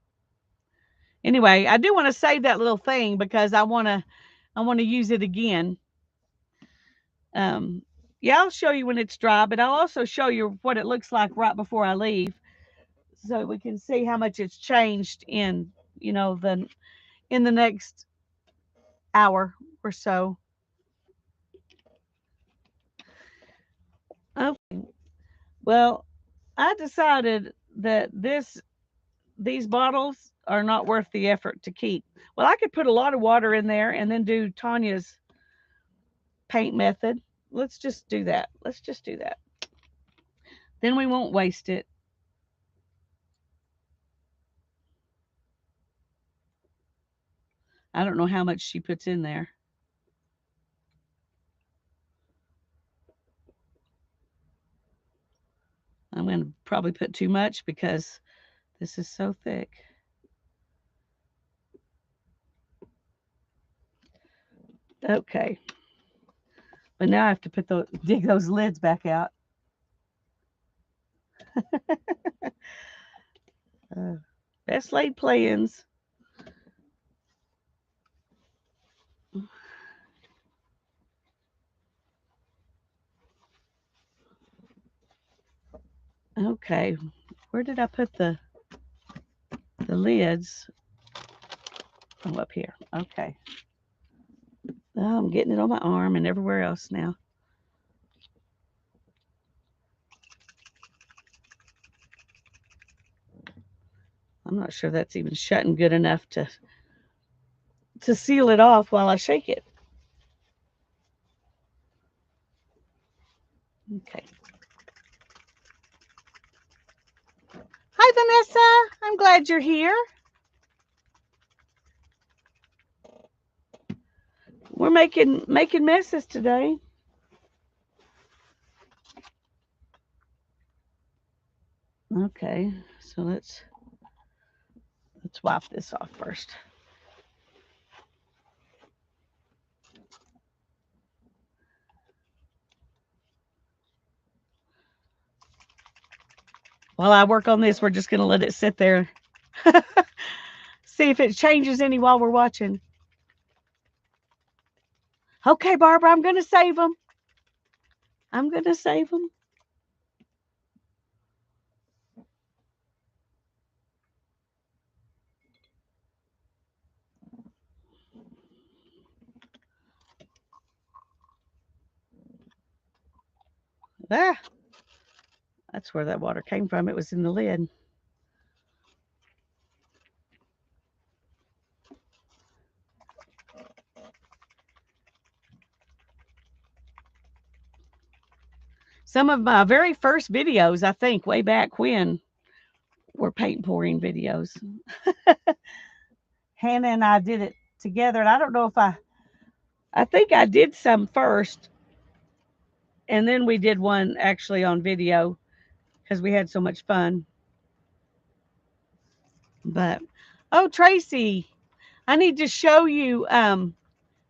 Anyway, I do want to save that little thing because I want to use it again. Yeah, I'll show you when it's dry, but I'll also show you what it looks like right before I leave, so we can see how much it's changed in, in the next hour or so. Okay. Well, I decided that these bottles are not worth the effort to keep. Well, I could put a lot of water in there and then do Tanya's paint method. Let's just do that. Let's just do that. Then we won't waste it. I don't know how much she puts in there. I'm going to probably put too much because this is so thick. Okay. But now I have to dig those lids back out. Best laid plans. Okay. Where did I put the lids? Oh, up here. Okay. Oh, I'm getting it on my arm and everywhere else now. I'm not sure that's even shutting good enough to seal it off while I shake it. Okay. Hi, Vanessa. I'm glad you're here. We're making messes today. Okay, so let's wipe this off first. While I work on this, we're just going to let it sit there. See if it changes any while we're watching. Okay, Barbara, I'm going to save them. I'm going to save them. Ah, that's where that water came from. It was in the lid. Some of my very first videos, I think, way back when, were paint pouring videos. Hannah and I did it together, and I don't know if I think I did some first, and then we did one actually on video because we had so much fun. But, oh, Tracy, I need to show you some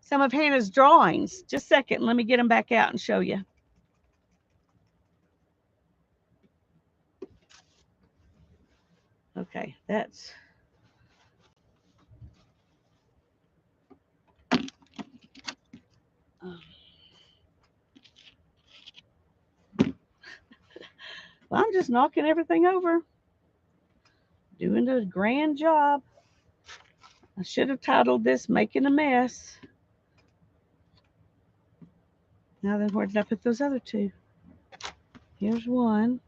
of Hannah's drawings. Just a second. Let me get them back out and show you. Okay, that's... well, I'm just knocking everything over. Doing a grand job. I should have titled this Making a Mess. Now then, where did I put those other two? Here's one.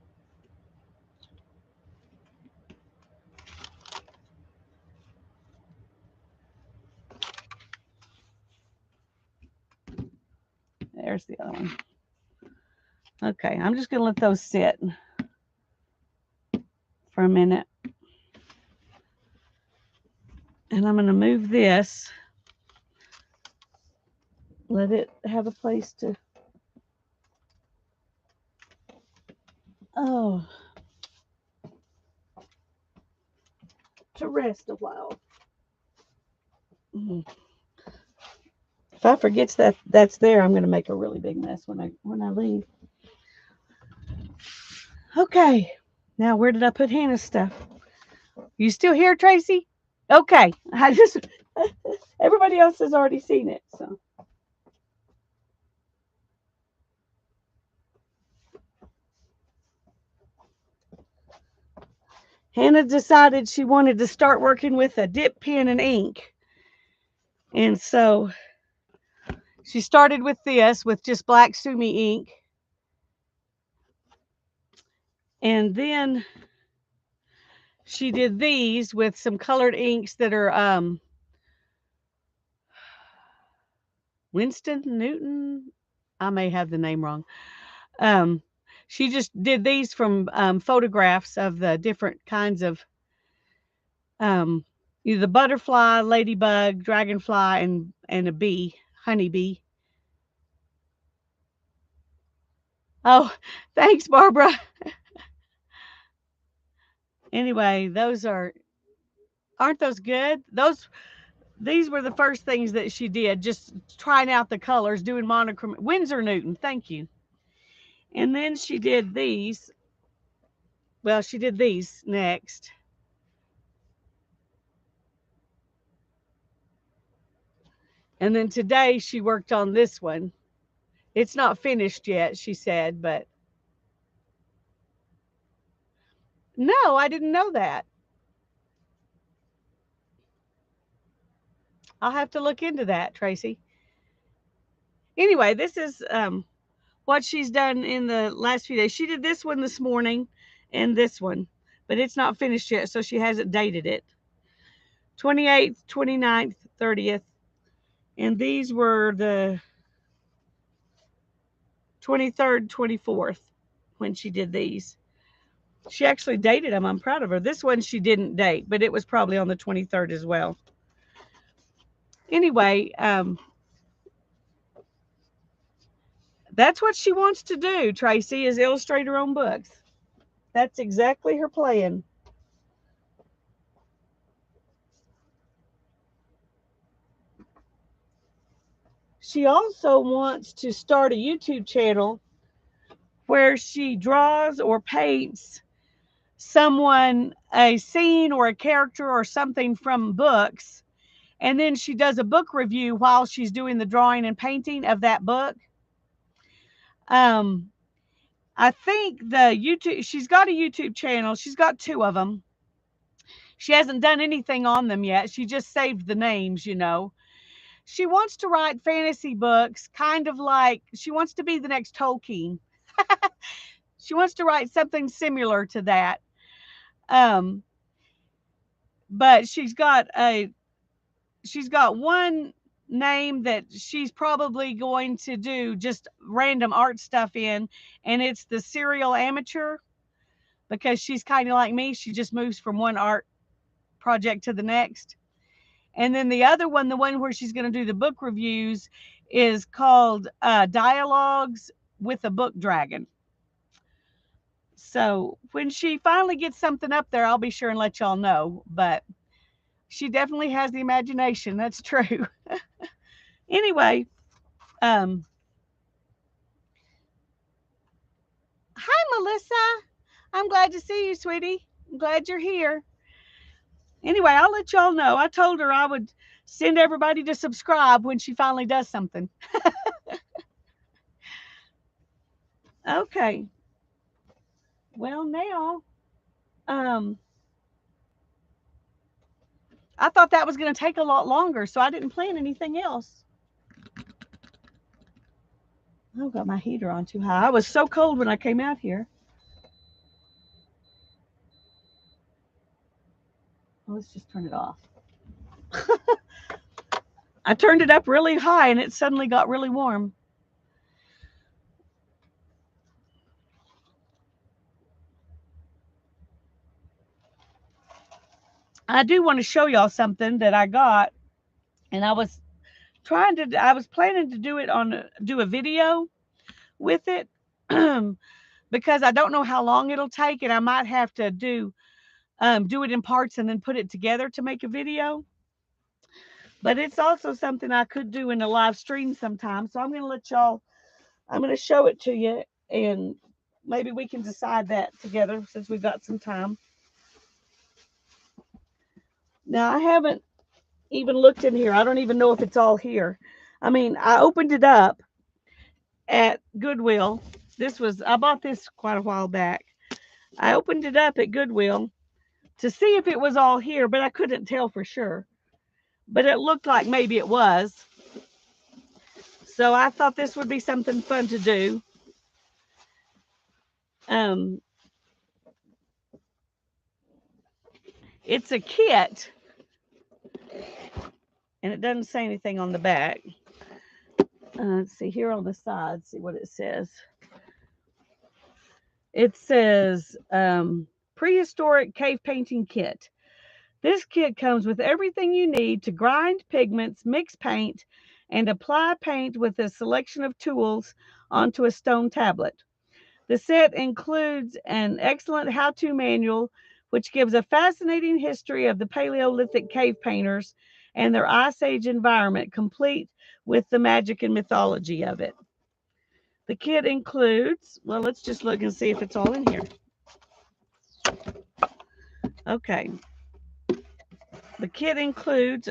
There's the other one. Okay, I'm just going to let those sit for a minute. And I'm going to move this. Let it have a place to... oh, to rest a while. If I forget that that's there, I'm going to make a really big mess when I leave. Okay, now where did I put Hannah's stuff? You still here, Tracy? Okay, I just... everybody else has already seen it, so... Hannah decided she wanted to start working with a dip pen and ink. And so she started with this, with just black Sumi ink. And then she did these with some colored inks that are Winston Newton. I may have the name wrong. She just did these from photographs of the different kinds of the butterfly, ladybug, dragonfly, and a bee, honeybee. Oh, thanks, Barbara. Anyway, aren't those good? These were the first things that she did, just trying out the colors, doing monochrome. Winsor Newton, thank you. And then she did these. Well, she did these next. And then today she worked on this one. It's not finished yet, she said, but no, I didn't know that. I'll have to look into that, Tracy. Anyway, this is what she's done in the last few days. She did this one this morning and this one, but it's not finished yet, so she hasn't dated it. 28th, 29th, 30th. And these were the 23rd, 24th when she did these. She actually dated them. I'm proud of her. This one she didn't date, but it was probably on the 23rd as well. Anyway, that's what she wants to do, Tracy, is illustrate her own books. That's exactly her plan. She also wants to start a YouTube channel where she draws or paints someone, a scene or a character or something from books, and then she does a book review while she's doing the drawing and painting of that book. I think she's got a YouTube channel. She's got 2 of them. She hasn't done anything on them yet. She just saved the names, She wants to write fantasy books, kind of like she wants to be the next Tolkien. She wants to write something similar to that. Um, but she's got one name that she's probably going to do just random art stuff in, and it's the Serial Amateur, because she's kind of like me. She just moves from one art project to the next. And then the other one, the one where she's going to do the book reviews, is called Dialogues with a Book Dragon. So when she finally gets something up there, I'll be sure and let y'all know. But she definitely has the imagination. That's true. Anyway, hi, Melissa. I'm glad to see you, sweetie. I'm glad you're here. Anyway, I'll let y'all know. I told her I would send everybody to subscribe when she finally does something. Okay. Well, now, um, I thought that was going to take a lot longer, so I didn't plan anything else. I've got my heater on too high. I was so cold when I came out here. Oh, let's just turn it off. I turned it up really high and it suddenly got really warm. I do want to show y'all something that I got, and I was planning to do a video with it because I don't know how long it'll take, and I might have to do it in parts and then put it together to make a video. But it's also something I could do in a live stream sometime. So I'm going to show it to you, and maybe we can decide that together since we've got some time. Now, I haven't even looked in here. I don't even know if it's all here. I mean, I opened it up at Goodwill. I bought this quite a while back. I opened it up at Goodwill to see if it was all here, but I couldn't tell for sure. But it looked like maybe it was. So I thought this would be something fun to do. It's a kit, and it doesn't say anything on the back. Let's see here on the side, see what it says. It says Prehistoric Cave Painting Kit. This kit comes with everything you need to grind pigments, mix paint, and apply paint with a selection of tools onto a stone tablet. The set includes an excellent how-to manual, which gives a fascinating history of the Paleolithic cave painters and their Ice Age environment, complete with the magic and mythology of it. The kit includes, well, let's just look and see if it's all in here. Okay. The kit includes,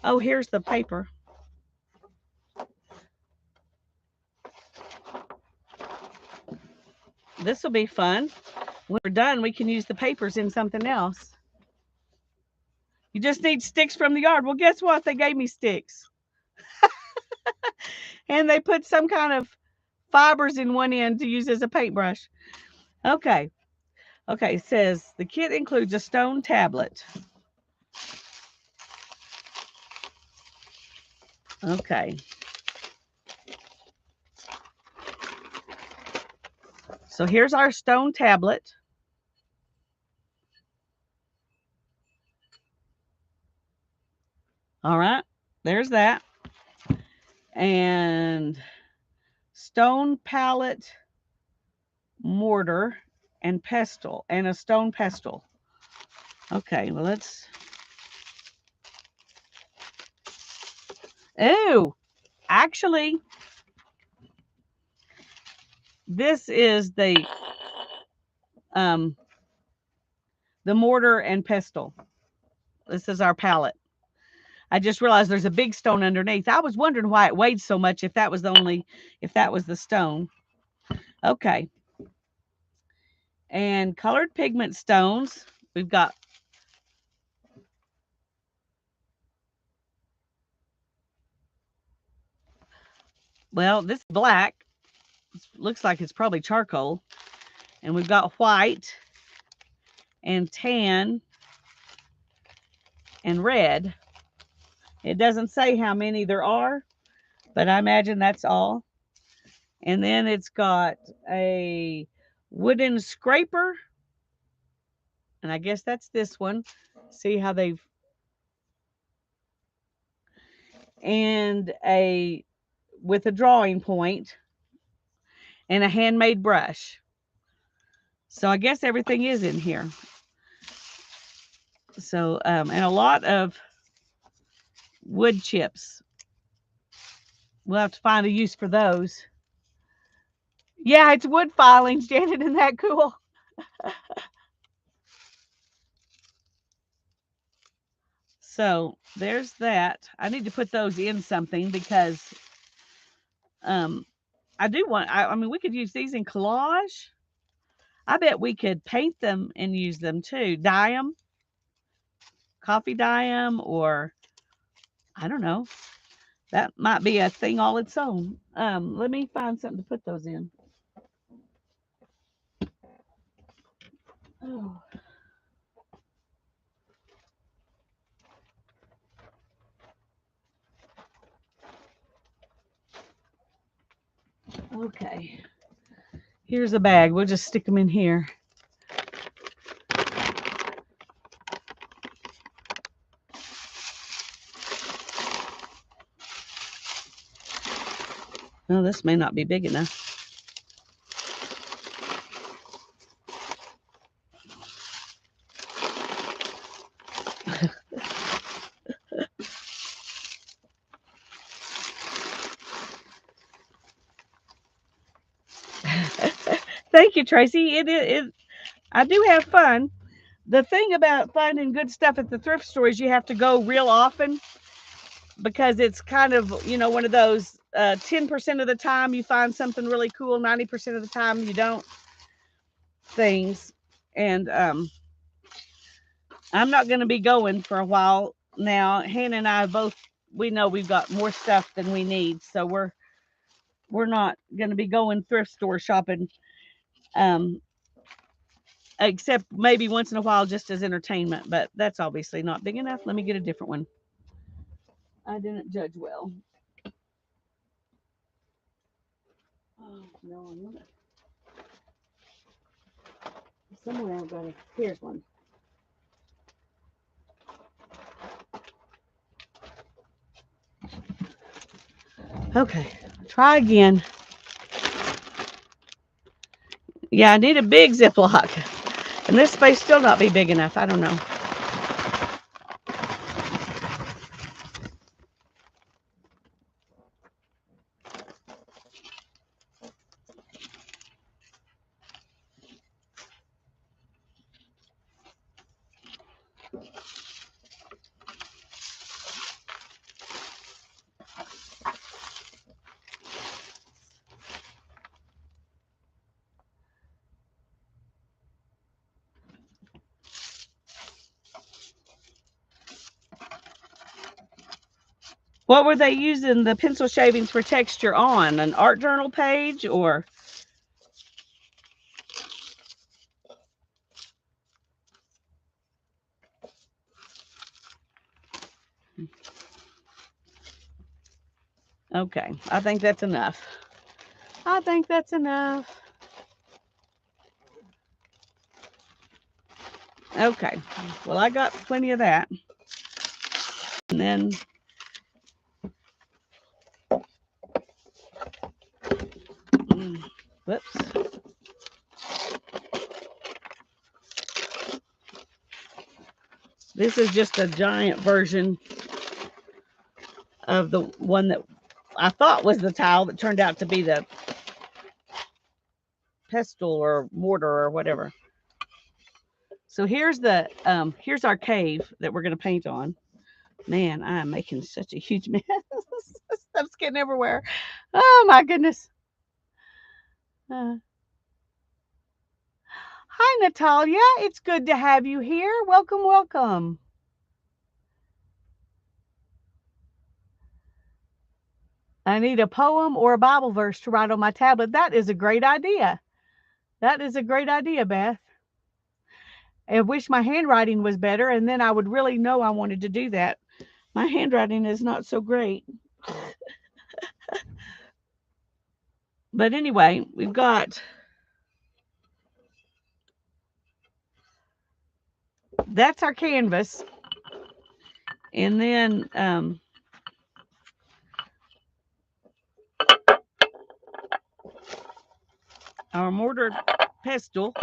oh, here's the paper. This will be fun. When we're done, we can use the papers in something else. You just need sticks from the yard. Well, guess what? They gave me sticks. And they put some kind of fibers in one end to use as a paintbrush. Okay. Okay, it says the kit includes a stone tablet. Okay. So here's our stone tablet. All right, there's that. And stone palette mortar and pestle, and a stone pestle. Okay, well, let's. Oh, actually, this is the mortar and pestle. This is our palette. I just realized there's a big stone underneath. I was wondering why it weighed so much, if that was the stone. Okay. And colored pigment stones. We've got this is black. looks like it's probably charcoal. And we've got white and tan and red. It doesn't say how many there are, but I imagine that's all. And then it's got a wooden scraper, and I guess that's this one. See how they've, and a, with a drawing point, and a handmade brush. So I guess everything is in here. So, and a lot of wood chips. We'll have to find a use for those. Yeah, it's wood filings, Janet. Isn't that cool? So there's that. I need to put those in something because I do want, I mean, we could use these in collage. I bet we could paint them and use them too. Dye them, coffee dye them, or I don't know. That might be a thing all its own. Let me find something to put those in. Oh. Okay. Here's a bag. We'll just stick them in here. Oh, this may not be big enough. Thank you, Tracy. I do have fun. The thing about finding good stuff at the thrift store is you have to go real often because it's kind of, you know, one of those 10% of the time you find something really cool, 90% of the time you don't things. And I'm not going to be going for a while now. Hannah and I both, we know we've got more stuff than we need. So we're not going to be going thrift store shopping. Except maybe once in a while just as entertainment, but that's obviously not big enough. Let me get a different one. I didn't judge well. Oh, no, I'm not. Somewhere I've got it. Here's one. Okay, try again. Yeah, I need a big Ziploc. And this space still not be big enough. I don't know. What were they using the pencil shavings for texture on? An art journal page or? Okay, I think that's enough. I think that's enough. Okay, well, I got plenty of that. And then whoops. This is just a giant version of the one that I thought was the tile that turned out to be the pestle or mortar or whatever. So here's the here's our cave that we're going to paint on. Man, I am making such a huge mess. Stuff's getting everywhere. Oh my goodness. Hi, Natalia. It's good to have you here. Welcome, welcome. I need a poem or a Bible verse to write on my tablet. That is a great idea. That is a great idea, Beth. I wish my handwriting was better, and then I would really know I wanted to do that. My handwriting is not so great. But anyway, we've got, that's our canvas. And then our mortar pestle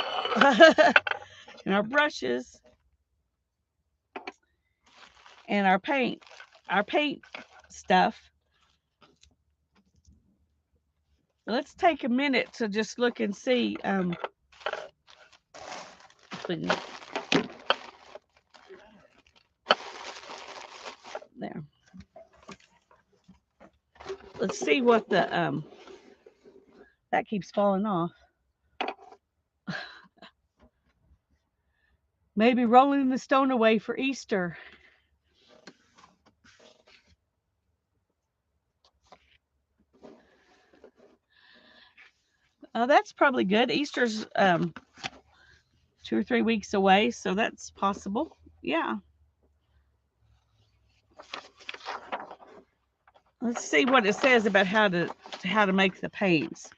and our brushes and our paint stuff. Let's take a minute to just look and see. There. Let's see what the that keeps falling off. Maybe rolling the stone away for Easter. That's probably good. Easter's 2 or 3 weeks away, so that's possible. Yeah. Let's see what it says about how to make the paints.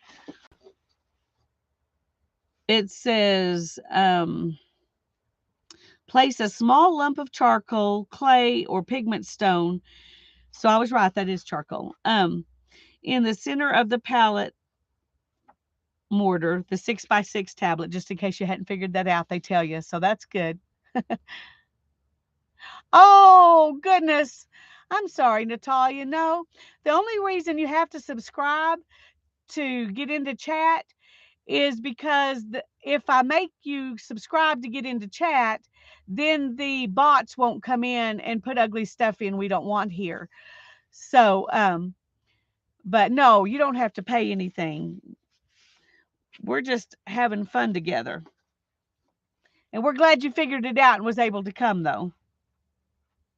It says place a small lump of charcoal, clay, or pigment stone. So I was right, that is charcoal. In the center of the palette mortar, the 6x6 tablet, just in case you hadn't figured that out, they tell you. So that's good. Oh, goodness. I'm sorry, Natalia. No, the only reason you have to subscribe to get into chat is because if I make you subscribe to get into chat, then the bots won't come in and put ugly stuff in we don't want here. So, but no, you don't have to pay anything. We're just having fun together. And we're glad you figured it out and was able to come, though.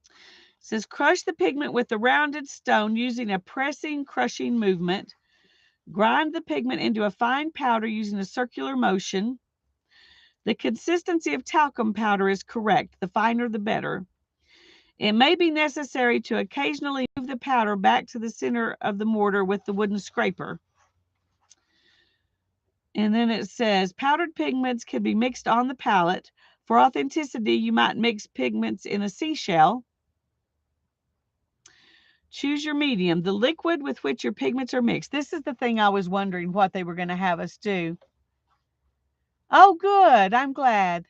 It says, crush the pigment with the rounded stone using a pressing, crushing movement. Grind the pigment into a fine powder using a circular motion. The consistency of talcum powder is correct. The finer, the better. It may be necessary to occasionally move the powder back to the center of the mortar with the wooden scraper. And then it says, powdered pigments can be mixed on the palette. For authenticity, you might mix pigments in a seashell. Choose your medium, the liquid with which your pigments are mixed. This is the thing I was wondering what they were going to have us do. Oh, good. I'm glad.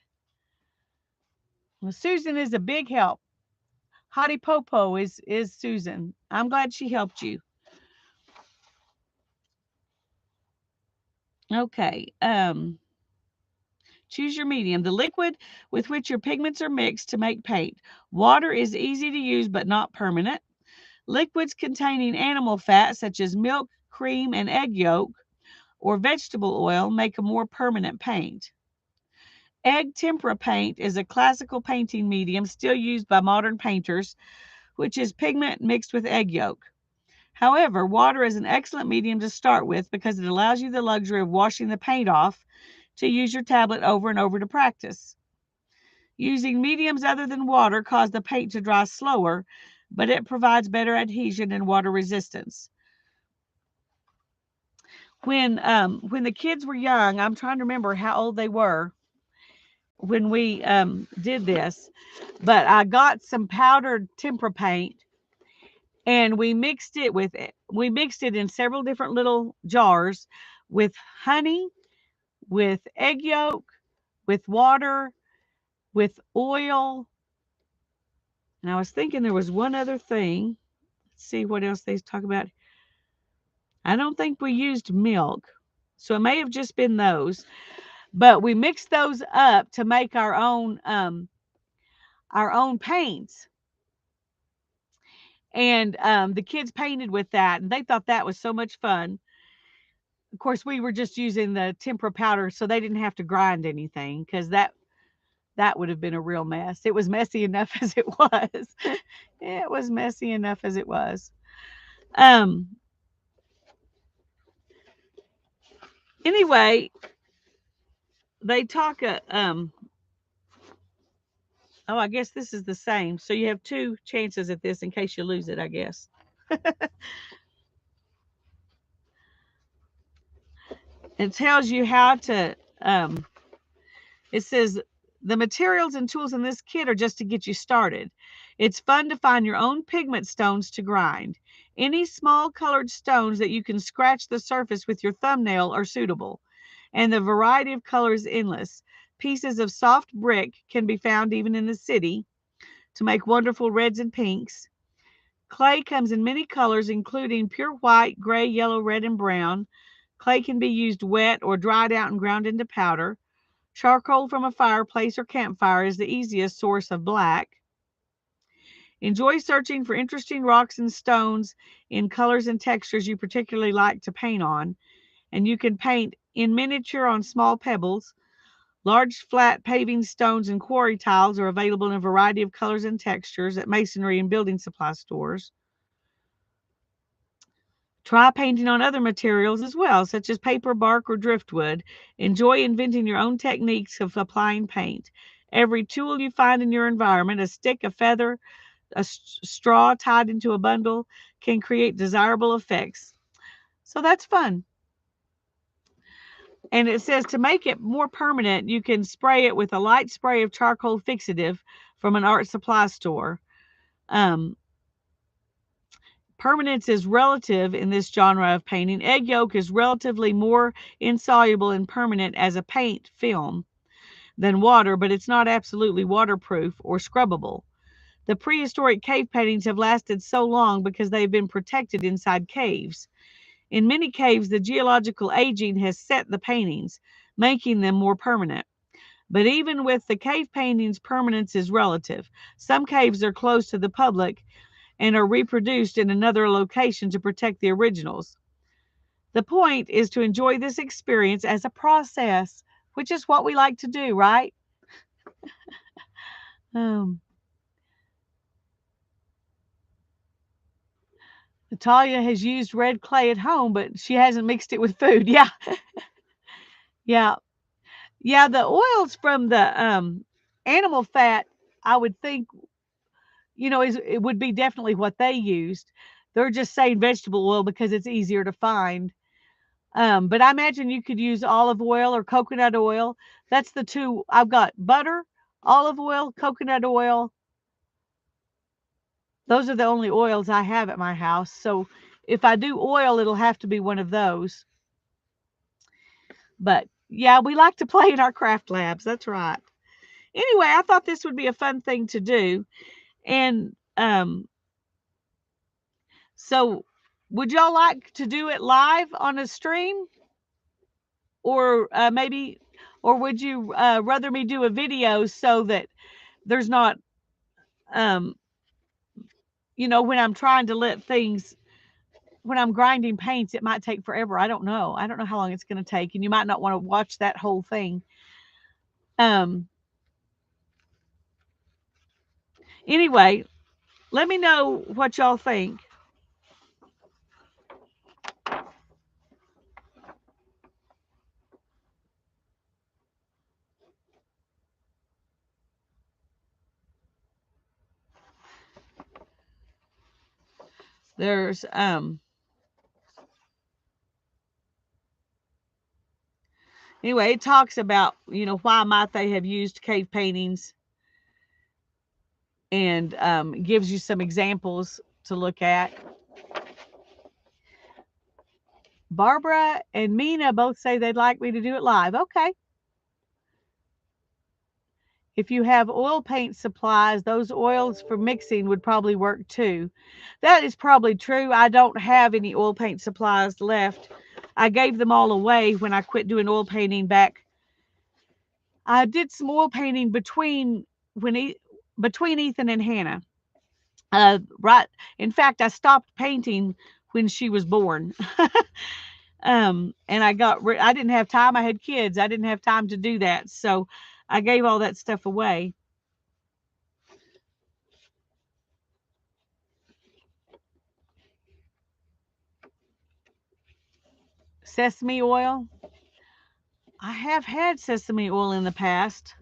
Well, Susan is a big help. Hottie Popo is Susan. I'm glad she helped you. Okay. Choose your medium, the liquid with which your pigments are mixed to make paint. Water is easy to use but not permanent. Liquids containing animal fat, such as milk, cream, and egg yolk, or vegetable oil, make a more permanent paint. Egg tempera paint is a classical painting medium still used by modern painters, which is pigment mixed with egg yolk. However, water is an excellent medium to start with because it allows you the luxury of washing the paint off to use your tablet over and over to practice. Using mediums other than water cause the paint to dry slower, but it provides better adhesion and water resistance. When the kids were young, I'm trying to remember how old they were when we did this, but I got some powdered tempera paint and we mixed it in several different little jars with honey, with egg yolk, with water, with oil. And I was thinking there was one other thing. Let's see what else they talk about. I don't think we used milk, so it may have just been those. But we mixed those up to make our own paints. And the kids painted with that, and they thought that was so much fun. Of course, we were just using the tempera powder, so they didn't have to grind anything because that would have been a real mess. It was messy enough as it was. It was messy enough as it was. Anyway, they talk, oh, I guess this is the same. So you have 2 chances at this in case you lose it, I guess. It tells you how to, it says the materials and tools in this kit are just to get you started. It's fun to find your own pigment stones to grind. Any small colored stones that you can scratch the surface with your thumbnail are suitable, and the variety of colors endless. Pieces of soft brick can be found even in the city to make wonderful reds and pinks. Clay comes in many colors, including pure white, gray, yellow, red, and brown. Clay can be used wet or dried out and ground into powder. Charcoal from a fireplace or campfire is the easiest source of black. Enjoy searching for interesting rocks and stones in colors and textures you particularly like to paint on. And you can paint in miniature on small pebbles. Large flat paving stones and quarry tiles are available in a variety of colors and textures at masonry and building supply stores. Try painting on other materials as well, such as paper, bark, or driftwood. Enjoy inventing your own techniques of applying paint. Every tool you find in your environment, a stick, a feather, a straw tied into a bundle, can create desirable effects. So that's fun. And it says to make it more permanent, you can spray it with a light spray of charcoal fixative from an art supply store. Um, Permanence is relative in this genre of painting. Egg yolk is relatively more insoluble and permanent as a paint film than water, but it's not absolutely waterproof or scrubbable. The prehistoric cave paintings have lasted so long because they've been protected inside caves. In many caves, the geological aging has set the paintings, making them more permanent. But even with the cave paintings, permanence is relative. Some caves are closed to the public and are reproduced in another location to protect the originals. The point is to enjoy this experience as a process, which is what we like to do, right? Um, Natalia has used red clay at home, but she hasn't mixed it with food. Yeah, yeah, yeah. The oils from the animal fat, I would think, it would be definitely what they used. They're just saying vegetable oil because it's easier to find. But I imagine you could use olive oil or coconut oil. That's the 2 I've got: butter, olive oil, coconut oil. Those are the only oils I have at my house. So if I do oil, it'll have to be one of those. But yeah, we like to play in our craft labs. That's right. Anyway, I thought this would be a fun thing to do. And so would y'all like to do it live on a stream? Or maybe, or would you rather me do a video so that there's not, um, when I'm trying to when I'm grinding paints, it might take forever. I don't know. I don't know how long it's going to take, and you might not want to watch that whole thing. Anyway, let me know what y'all think. There's anyway, it talks about, why might they have used cave paintings, and gives you some examples to look at. Barbara and Mina both say they'd like me to do it live. Okay. If you have oil paint supplies, those oils for mixing would probably work too. That is probably true. I don't have any oil paint supplies left. I gave them all away when I quit doing oil painting back. I did some oil painting between Ethan and Hannah. Right. In fact, I stopped painting when she was born. And I didn't have time. I had kids. I didn't have time to do that. So I gave all that stuff away. Sesame oil. have had sesame oil in the past,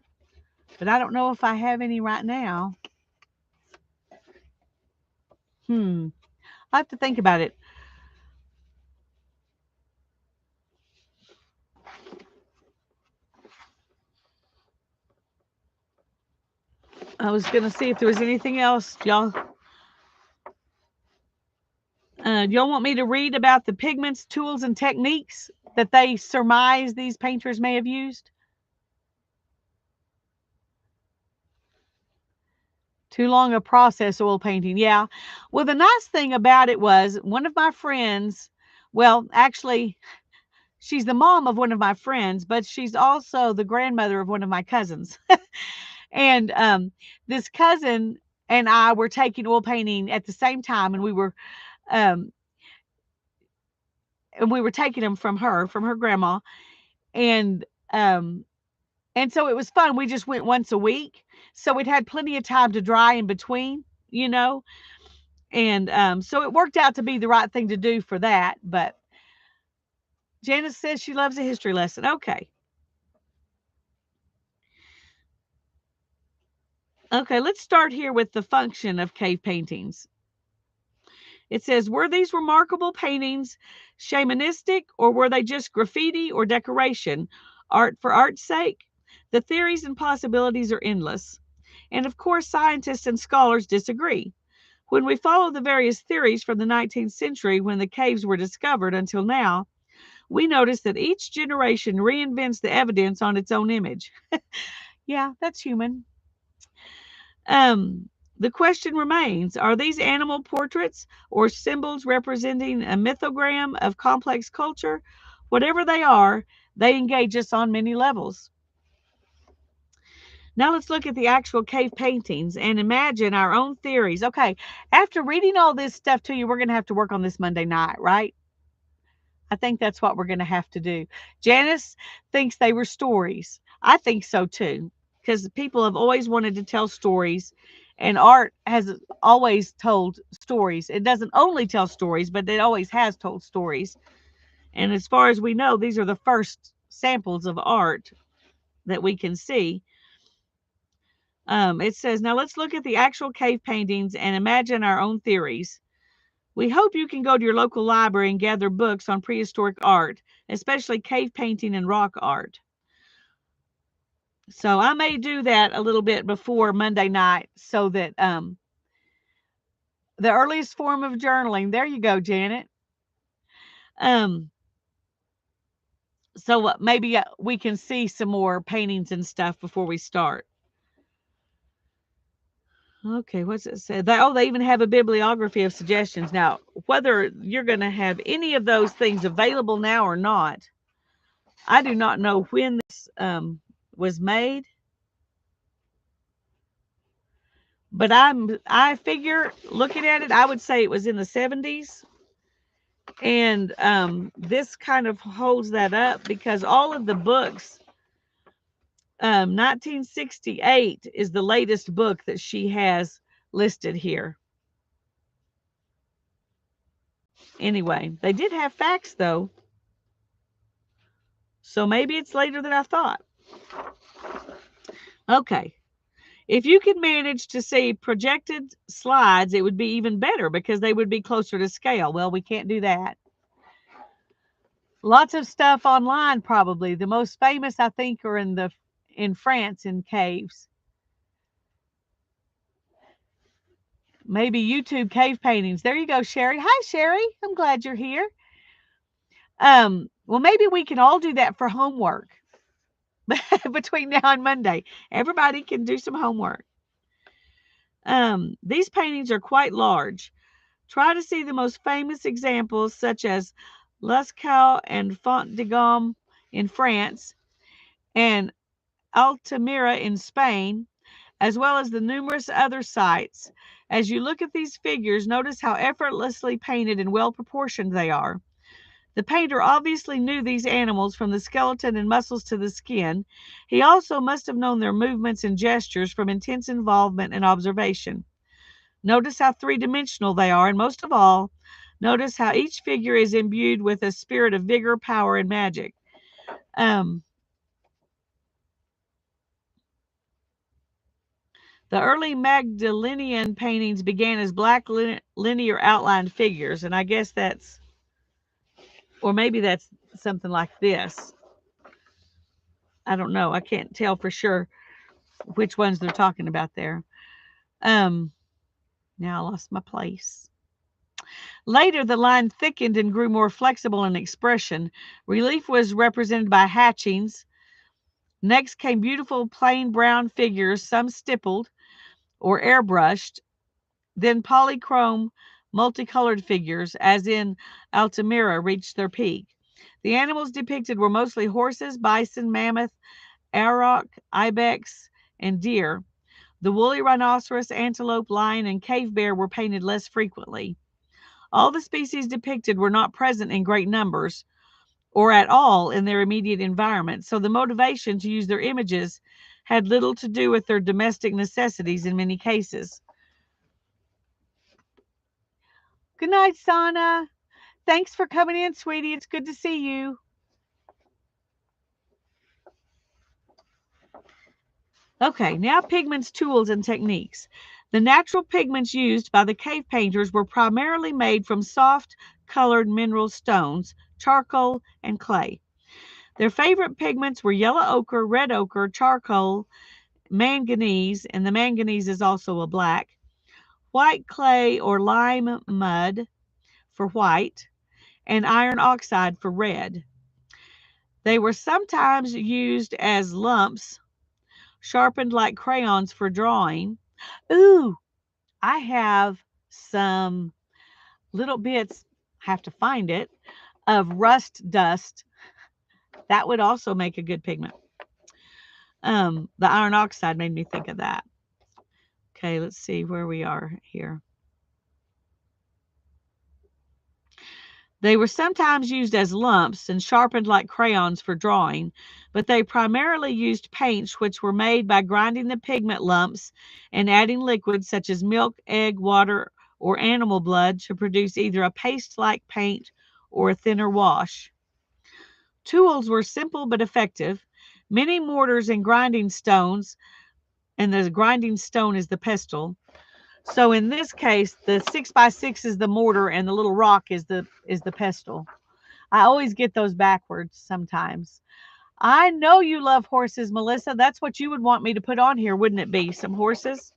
but I don't know if I have any right now. I have to think about it. I was going to see if there was anything else, y'all. Y'all want me to read about the pigments, tools, and techniques that they surmise these painters may have used? Too long a process, oil painting. Yeah. Well, the nice thing about it was one of my friends, well, actually, she's the mom of one of my friends, but she's also the grandmother of one of my cousins. And this cousin and I were taking oil painting at the same time, um, and we were taking them from her grandma, and um, and so it was fun. We just went once a week, so it had plenty of time to dry in between, you know, and so it worked out to be the right thing to do for that. But Janice says she loves a history lesson. Okay. Okay, let's start here with the function of cave paintings. It says, were these remarkable paintings shamanistic, or were they just graffiti or decoration? Art for art's sake? The theories and possibilities are endless. And of course, scientists and scholars disagree. When we follow the various theories from the 19th century, when the caves were discovered, until now, we notice that each generation reinvents the evidence on its own image. Yeah, that's human. The question remains, are these animal portraits or symbols representing a mythogram of complex culture? Whatever they are, they engage us on many levels. Now let's look at the actual cave paintings and imagine our own theories. Okay, after reading all this stuff to you, we're going to have to work on this Monday night, right? I think that's what we're going to have to do. Janice thinks they were stories. I think so too, because people have always wanted to tell stories, and art has always told stories. It doesn't only tell stories, but it always has told stories. And as far as we know, these are the first samples of art that we can see. It says, now let's look at the actual cave paintings and imagine our own theories. We hope you can go to your local library and gather books on prehistoric art, especially cave painting and rock art. So I may do that a little bit before Monday night so that the earliest form of journaling. There you go, Janet. So maybe we can see some more paintings and stuff before we start. Okay, what's it say? They even have a bibliography of suggestions. Now, whether you're going to have any of those things available now or not, I do not know when this was made, but I figure, looking at it, I would say it was in the 70s, and this kind of holds that up because all of the books, 1968 is the latest book that she has listed here. Anyway, they did have facts though, so maybe it's later than I thought. Okay. If you could manage to see projected slides, it would be even better because they would be closer to scale. Well, we can't do that. Lots of stuff online, probably. The most famous, I think, are in France in caves. Maybe YouTube cave paintings. There you go, Sherry. Hi, Sherry. I'm glad you're here. Well, maybe we can all do that for homework between now and Monday. Everybody can do some homework. These paintings are quite large. Try to see the most famous examples, such as Lascaux and Font de Gomme in France, and Altamira in Spain, as well as the numerous other sites. As you look at these figures, notice how effortlessly painted and well proportioned they are. The painter obviously knew these animals from the skeleton and muscles to the skin. He also must have known their movements and gestures from intense involvement and observation. Notice how three-dimensional they are, and most of all, notice how each figure is imbued with a spirit of vigor, power, and magic. The early Magdalenian paintings began as black linear outlined figures, and I guess that's, or maybe that's something like this. I don't know. I can't tell for sure which ones they're talking about there. Now I lost my place. Later, the line thickened and grew more flexible in expression. Relief was represented by hatchings. Next came beautiful plain brown figures, some stippled or airbrushed. Then polychrome, multicolored figures, as in Altamira, reached their peak. The animals depicted were mostly horses, bison, mammoth, auroch, ibex, and deer. The woolly rhinoceros, antelope, lion, and cave bear were painted less frequently. All the species depicted were not present in great numbers or at all in their immediate environment, so the motivation to use their images had little to do with their domestic necessities in many cases. Good night, Sana. Thanks for coming in, sweetie. It's good to see you. Okay, now pigments, tools, and techniques. The natural pigments used by the cave painters were primarily made from soft colored mineral stones, charcoal, and clay. Their favorite pigments were yellow ochre, red ochre, charcoal, manganese, and the manganese is also a black, white clay or lime mud for white, and iron oxide for red. They were sometimes used as lumps, sharpened like crayons for drawing. Ooh, I have some little bits, have to find it, of rust dust. That would also make a good pigment. The iron oxide made me think of that. Okay, let's see where we are here. They were sometimes used as lumps and sharpened like crayons for drawing, but they primarily used paints which were made by grinding the pigment lumps and adding liquids such as milk, egg, water, or animal blood to produce either a paste-like paint or a thinner wash. Tools were simple but effective. Many mortars and grinding stones, and the grinding stone is the pestle. So in this case, the 6x6 is the mortar and the little rock is the pestle. I always get those backwards sometimes. I know you love horses, Melissa. That's what you would want me to put on here, wouldn't it be? Some horses?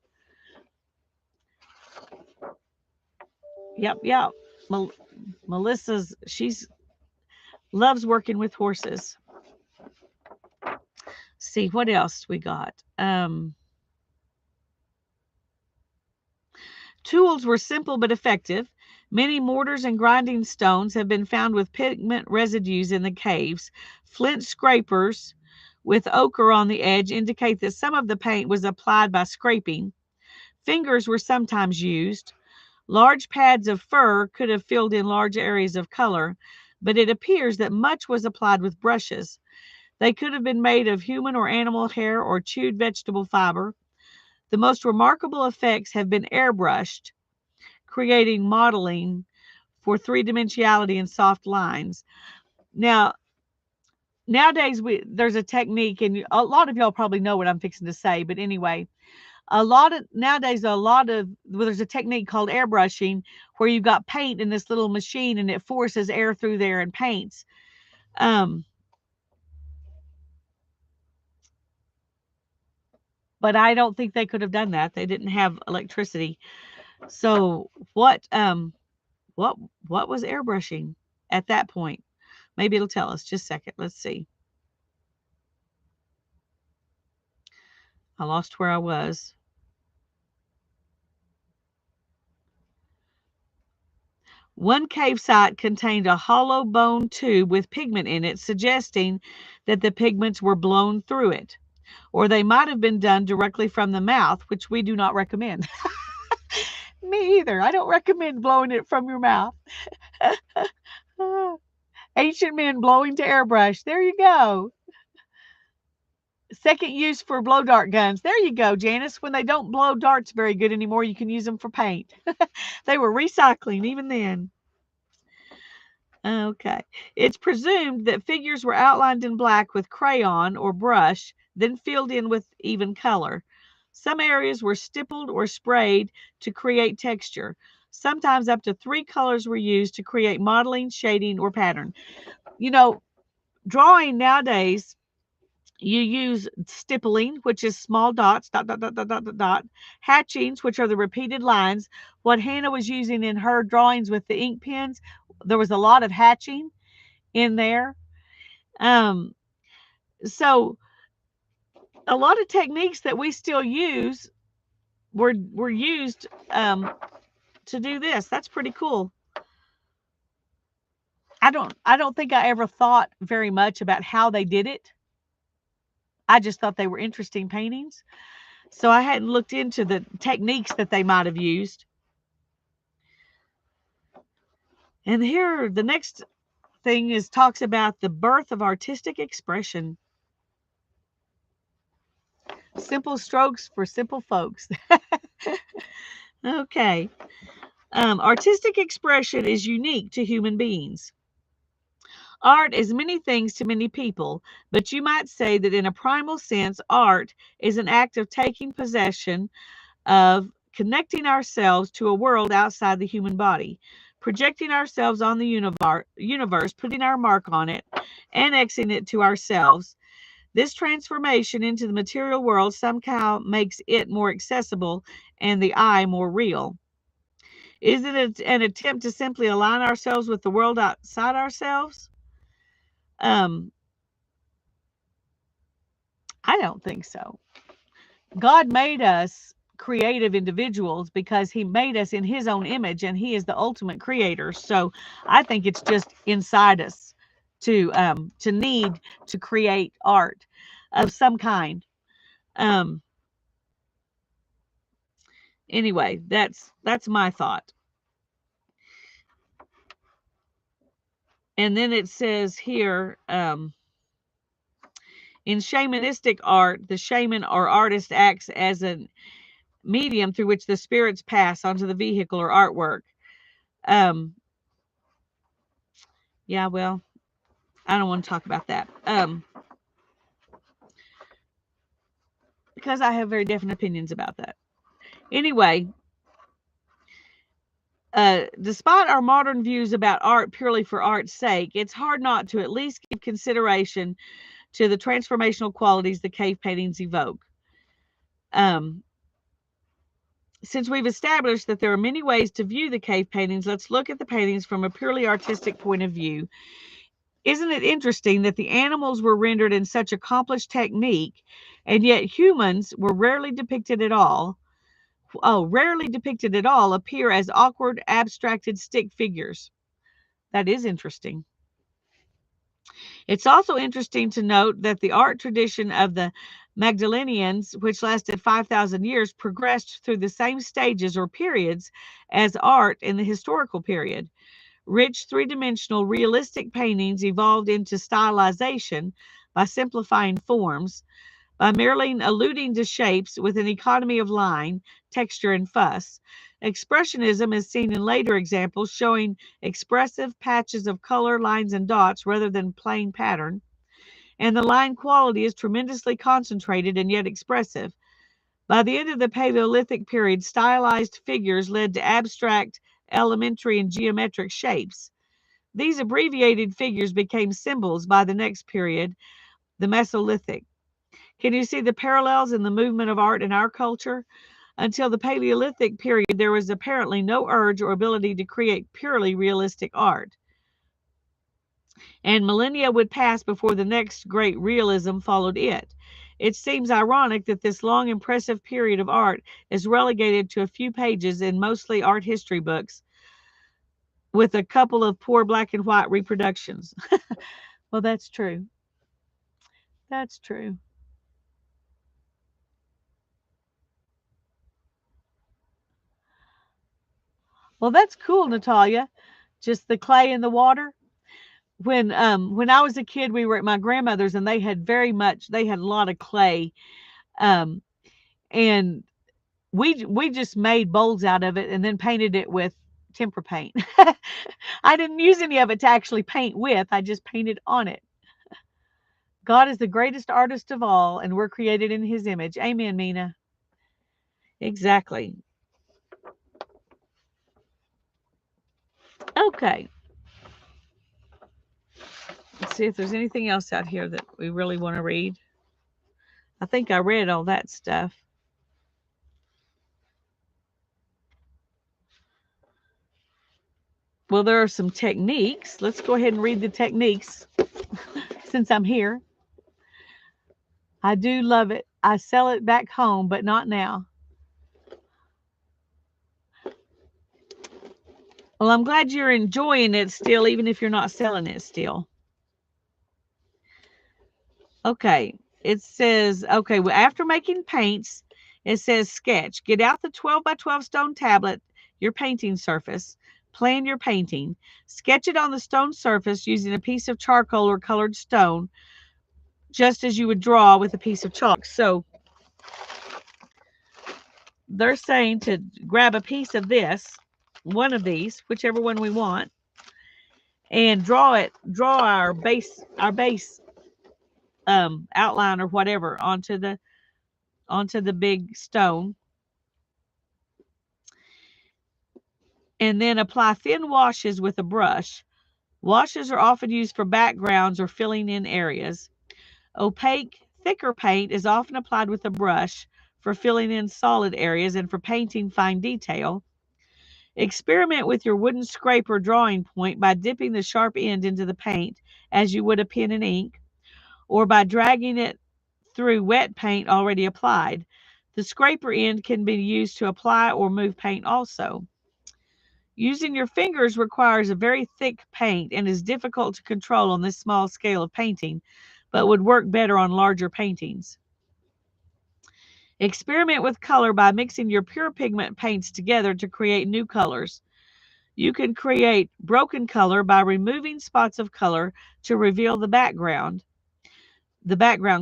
Yep. Melissa's, she's loves working with horses. See what else we got. Tools were simple but effective. Many mortars and grinding stones have been found with pigment residues in the caves. Flint scrapers with ochre on the edge indicate that some of the paint was applied by scraping. Fingers were sometimes used. Large pads of fur could have filled in large areas of color, but it appears that much was applied with brushes. They could have been made of human or animal hair or chewed vegetable fiber. The most remarkable effects have been airbrushed, creating modeling for three-dimensionality and soft lines. Now, nowadays, there's a technique, and a lot of y'all probably know what I'm fixing to say, but anyway, nowadays, there's a technique called airbrushing where you've got paint in this little machine and it forces air through there and paints. But I don't think they could have done that. They didn't have electricity. So what was airbrushing at that point? Maybe it'll tell us. Just a second. Let's see. I lost where I was. One cave site contained a hollow bone tube with pigment in it, suggesting that the pigments were blown through it. Or they might have been done directly from the mouth, which we do not recommend. Me either. I don't recommend blowing it from your mouth. Ancient men blowing to airbrush. There you go. Second use for blow dart guns. There you go, Janice. When they don't blow darts very good anymore, you can use them for paint. They were recycling even then. Okay. It's presumed that figures were outlined in black with crayon or brush, then filled in with even color. Some areas were stippled or sprayed to create texture. Sometimes up to 3 colors were used to create modeling, shading, or pattern. You know, drawing nowadays, you use stippling, which is small dots, dot, dot, dot, dot, dot, dot, dot. Hatchings, which are the repeated lines. What Hannah was using in her drawings with the ink pens, there was a lot of hatching in there. So a lot of techniques that we still use were used to do this. That's pretty cool. I don't think I ever thought very much about how they did it. I just thought they were interesting paintings. So I hadn't looked into the techniques that they might have used. And here, the next thing is talks about the birth of artistic expression. Simple strokes for simple folks. Okay. Artistic expression is unique to human beings. Art is many things to many people, but you might say that in a primal sense, art is an act of taking possession of connecting ourselves to a world outside the human body, projecting ourselves on the universe, putting our mark on it, annexing it to ourselves. This transformation into the material world somehow makes it more accessible and the eye more real. Is it an attempt to simply align ourselves with the world outside ourselves? Um, I don't think so. God made us creative individuals because he made us in his own image and he is the ultimate creator. So I think it's just inside us to need to create art of some kind. Um, anyway, that's my thought. And then it says here, in shamanistic art, the shaman or artist acts as a medium through which the spirits pass onto the vehicle or artwork. Yeah, well, I don't want to talk about that. Because I have very different opinions about that. Anyway, despite our modern views about art purely for art's sake, it's hard not to at least give consideration to the transformational qualities the cave paintings evoke. Since we've established that there are many ways to view the cave paintings, let's look at the paintings from a purely artistic point of view. Isn't it interesting that the animals were rendered in such accomplished technique, and yet humans were rarely depicted at all? Rarely depicted at all, appear as awkward, abstracted stick figures. That is interesting. It's also interesting to note that the art tradition of the Magdalenians, which lasted 5,000 years, progressed through the same stages or periods as art in the historical period. Rich three-dimensional realistic paintings evolved into stylization by simplifying forms, by merely alluding to shapes with an economy of line, texture, and fuss. Expressionism is seen in later examples showing expressive patches of color, lines, and dots rather than plain pattern. And the line quality is tremendously concentrated and yet expressive. By the end of the Paleolithic period, stylized figures led to abstract, elementary, and geometric shapes. These abbreviated figures became symbols by the next period, the Mesolithic. Can you see the parallels in the movement of art in our culture? Until the Paleolithic period, there was apparently no urge or ability to create purely realistic art. And millennia would pass before the next great realism followed it. It seems ironic that this long, impressive period of art is relegated to a few pages in mostly art history books with a couple of poor black and white reproductions. Well, that's true. That's true. Well, that's cool, Natalia. Just the clay in the water. When I was a kid, we were at my grandmother's and they had a lot of clay. Um, and we just made bowls out of it and then painted it with tempera paint. I didn't use any of it to actually paint with. I just painted on it. God is the greatest artist of all, and we're created in his image. Amen, Mina. Exactly. Okay. Let's see if there's anything else out here that we really want to read. I think I read all that stuff. Well, there are some techniques. Let's go ahead and read the techniques since I'm here. I do love it. I sell it back home, but not now. Well, I'm glad you're enjoying it still, even if you're not selling it still. Okay. It says, okay, well, after making paints, it says sketch. Get out the 12 by 12 stone tablet, your painting surface. Plan your painting. Sketch it on the stone surface using a piece of charcoal or colored stone, just as you would draw with a piece of chalk. So they're saying to grab a piece of this, one of these, whichever one we want, and draw our base outline or whatever onto the big stone, and then apply thin washes with a brush. Washes are often used for backgrounds or filling in areas. Opaque, thicker paint is often applied with a brush for filling in solid areas and for painting fine detail. Experiment with your wooden scraper drawing point by dipping the sharp end into the paint as you would a pen and ink, or by dragging it through wet paint already applied. The scraper end can be used to apply or move paint also. Using your fingers requires a very thick paint and is difficult to control on this small scale of painting, but would work better on larger paintings. Experiment with color by mixing your pure pigment paints together to create new colors. You can create broken color by removing spots of color to reveal the background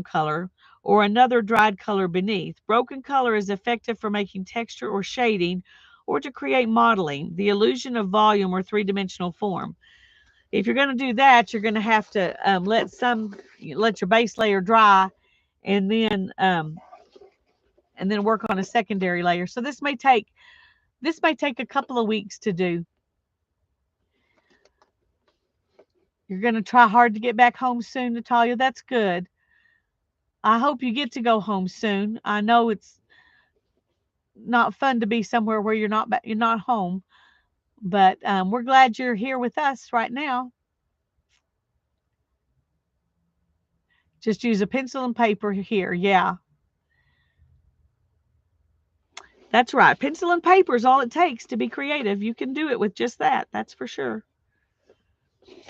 color, or another dried color beneath. Broken color is effective for making texture or shading, or to create modeling, the illusion of volume or three-dimensional form. If you're going to do that, you're going to have to let your base layer dry, and then work on a secondary layer. So this may take a couple of weeks to do. You're going to try hard to get back home soon, Natalia. That's good. I hope you get to go home soon. I know it's not fun to be somewhere where you're not home, but we're glad you're here with us right now. Just use a pencil and paper here. Yeah, that's right. Pencil and paper is all it takes to be creative. You can do it with just that. That's for sure.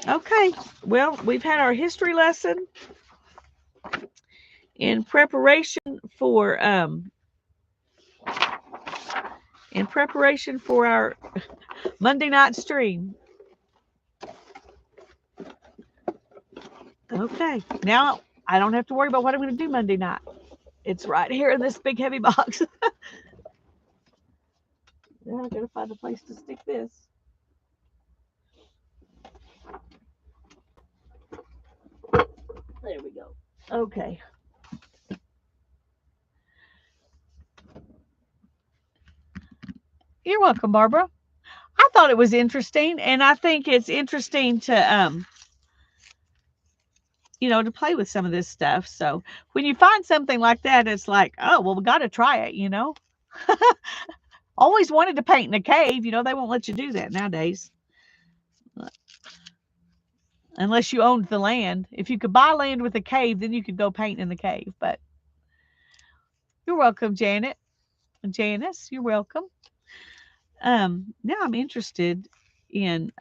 Okay. Well, we've had our history lesson in preparation for our Monday night stream. Okay. Now I don't have to worry about what I'm going to do Monday night. It's right here in this big heavy box. Now I gotta find a place to stick this. There we go. Okay. You're welcome, Barbara. I thought it was interesting, and I think it's interesting to to play with some of this stuff. So when you find something like that, it's like, oh well, we got to try it. Always wanted to paint in a cave. They won't let you do that nowadays. Unless you owned the land. If you could buy land with a cave, then you could go paint in the cave. But you're welcome, Janet. Janice, you're welcome. Now I'm interested in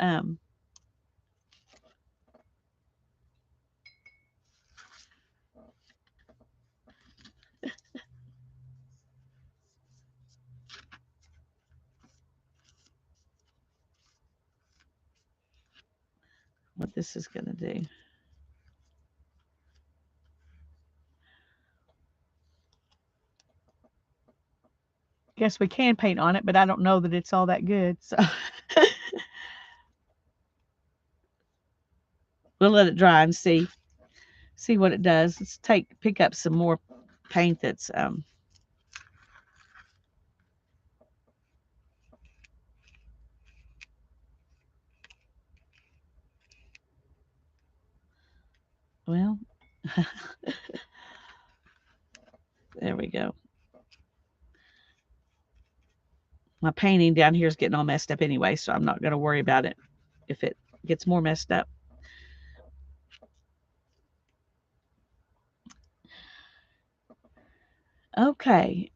what this is going to do. Guess we can paint on it, but I don't know that it's all that good. So we'll let it dry and see what it does. Let's pick up some more paint that's Well, there we go. My painting down here is getting all messed up anyway, so I'm not going to worry about it if it gets more messed up. Okay.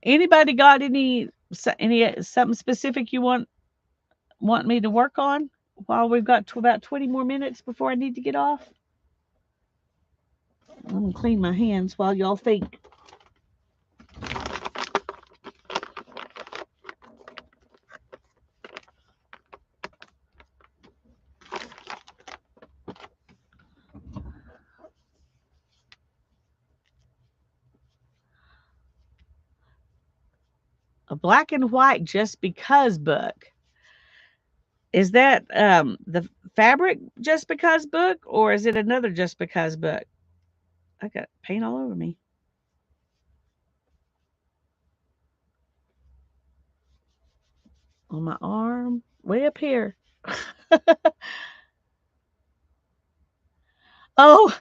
Anybody got any something specific you want me to work on while we've got about 20 more minutes before I need to get off? I'm gonna clean my hands while y'all think. A black and white just because book. Is that the fabric just because book, or is it another just because book? I got paint all over me. On my arm, way up here. Oh,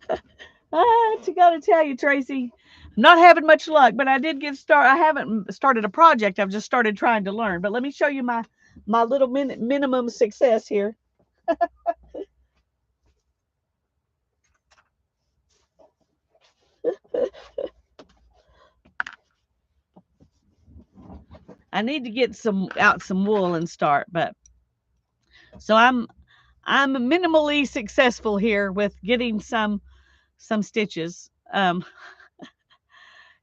I gotta tell you, Tracy, I'm not having much luck, but I did get started. I haven't started a project. I've just started trying to learn. But let me show you my little minimum success here. I need to get some wool and start, but so I'm minimally successful here with getting some stitches.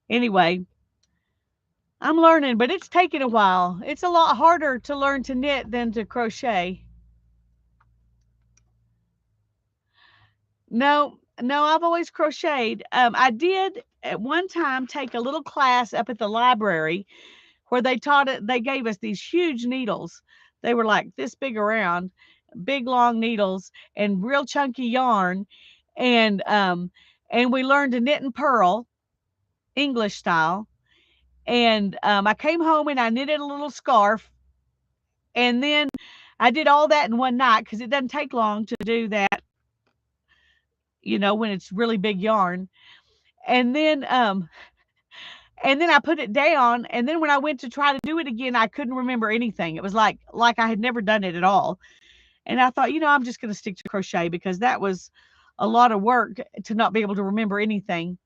Anyway, I'm learning, but it's taking a while. It's a lot harder to learn to knit than to crochet. No, no, I've always crocheted. I did at one time take a little class up at the library where they taught it. They gave us these huge needles. They were like this big around, big long needles, and real chunky yarn, and um, and we learned to knit and purl, English style. And I came home and I knitted a little scarf, and then I did all that in one night because it doesn't take long to do that, when it's really big yarn. And then I put it down, and then when I went to try to do it again, I couldn't remember anything. It was like I had never done it at all. And I thought, I'm just going to stick to crochet because that was a lot of work to not be able to remember anything.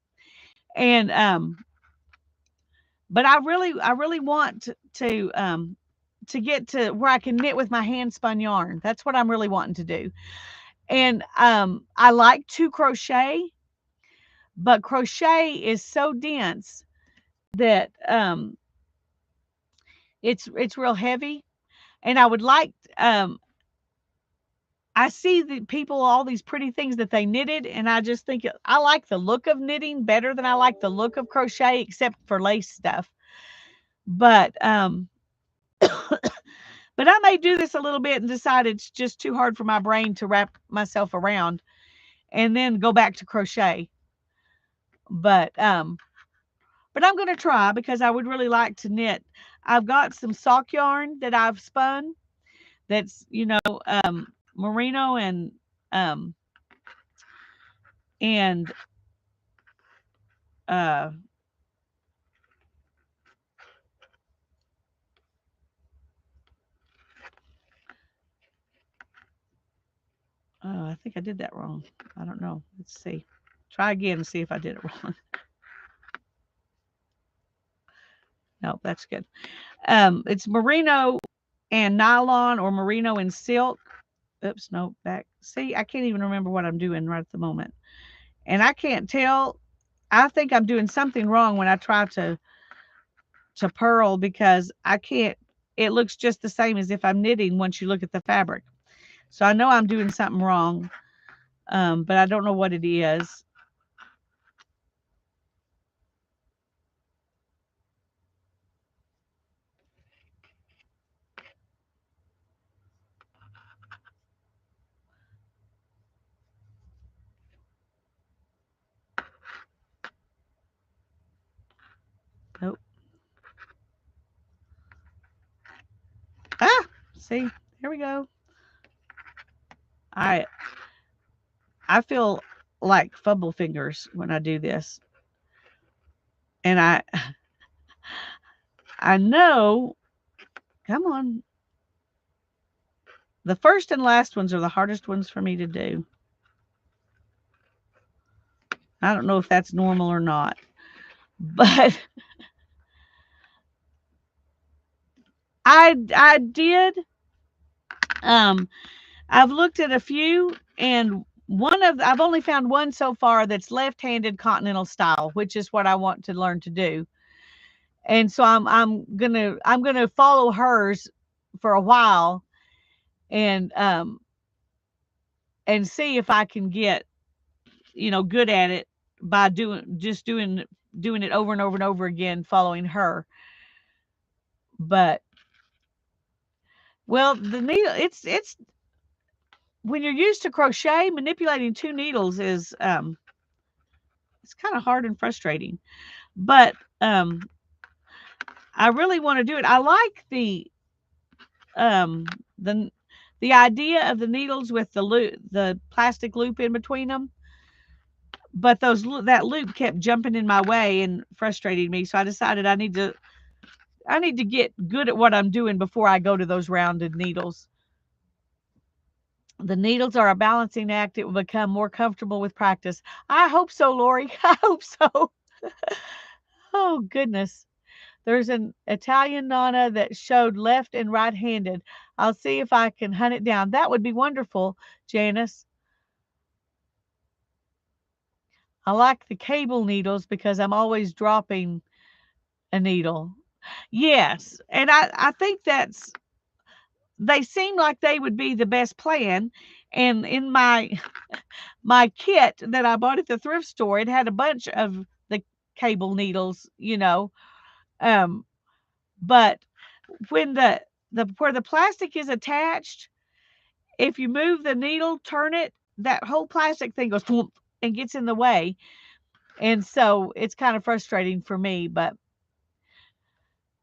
And but I really want to get to where I can knit with my hand spun yarn. That's what I'm really wanting to do. And I like to crochet, but crochet is so dense that it's real heavy. And I would like I see the people all these pretty things that they knitted, and I just think I like the look of knitting better than I like the look of crochet, except for lace stuff. But but I may do this a little bit and decide it's just too hard for my brain to wrap myself around, and then go back to crochet. But I'm going to try because I would really like to knit. I've got some sock yarn that I've spun that's, merino um and uh oh, I think I did that wrong. I don't know. Let's see. Try again and see if I did it wrong. No, that's good. It's merino and nylon, or merino and silk. Oops, no, back. See, I can't even remember what I'm doing right at the moment. And I can't tell. I think I'm doing something wrong when I try to purl because I can't. It looks just the same as if I'm knitting once you look at the fabric. So I know I'm doing something wrong, but I don't know what it is. Nope. See, there we go. I feel like fumble fingers when I do this. And I know, come on. The first and last ones are the hardest ones for me to do. I don't know if that's normal or not, but I did. I've looked at a few, and I've only found one so far that's left-handed continental style, which is what I want to learn to do. And so I'm gonna follow hers for a while, and see if I can get good at it by doing it over and over and over again, following her. But well, the needle, it's when you're used to crochet, manipulating two needles is it's kind of hard and frustrating. But I really want to do it. I like um the the idea of the needles with the plastic loop in between them, but that loop kept jumping in my way and frustrating me. So I decided I need to get good at what I'm doing before I go to those rounded needles. The needles are a balancing act. It will become more comfortable with practice. I hope so, Lori. I hope so. Oh, goodness. There's an Italian Nana that showed left and right handed. I'll see if I can hunt it down. That would be wonderful, Janice. I like the cable needles because I'm always dropping a needle. Yes. And I think they seem like they would be the best plan. And in my kit that I bought at the thrift store, it had a bunch of the cable needles. Um, but when the where the plastic is attached, if you move the needle, turn it, that whole plastic thing goes thwomp and gets in the way. And so it's kind of frustrating for me. But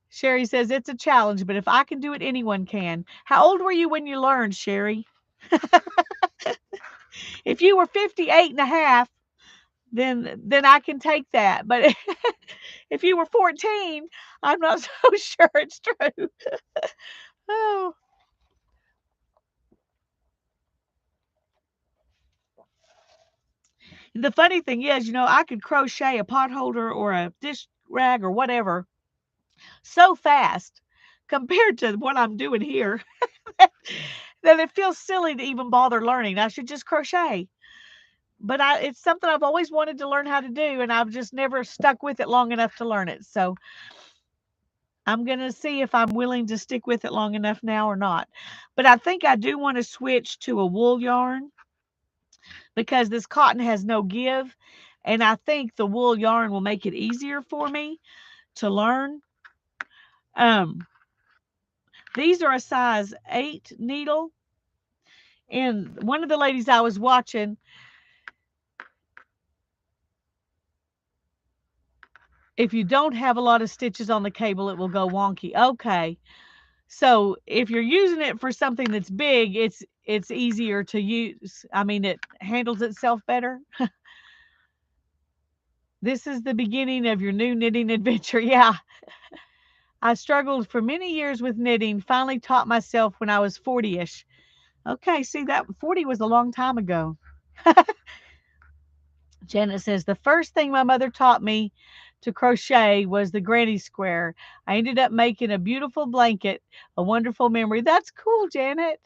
Sherry says it's a challenge, but if I can do it, anyone can. How old were you when you learned, Sherry? If you were 58 and a half, then I can take that. But if you were 14, I'm not so sure it's true. Oh. The funny thing is, I could crochet a pot holder or a dish rag or whatever so fast compared to what I'm doing here that it feels silly to even bother learning. I should just crochet. But it's something I've always wanted to learn how to do, and I've just never stuck with it long enough to learn it. So I'm going to see if I'm willing to stick with it long enough now or not. But I think I do want to switch to a wool yarn because this cotton has no give. And I think the wool yarn will make it easier for me to learn. These are a size 8 needle. And one of the ladies I was watching, if you don't have a lot of stitches on the cable, it will go wonky. Okay. So if you're using it for something that's big, it's easier to use. I mean, it handles itself better. This is the beginning of your new knitting adventure. Yeah. I struggled for many years with knitting, finally taught myself when I was 40-ish. Okay, see, that 40 was a long time ago. Janet says, the first thing my mother taught me to crochet was the granny square. I ended up making a beautiful blanket, a wonderful memory. That's cool, Janet.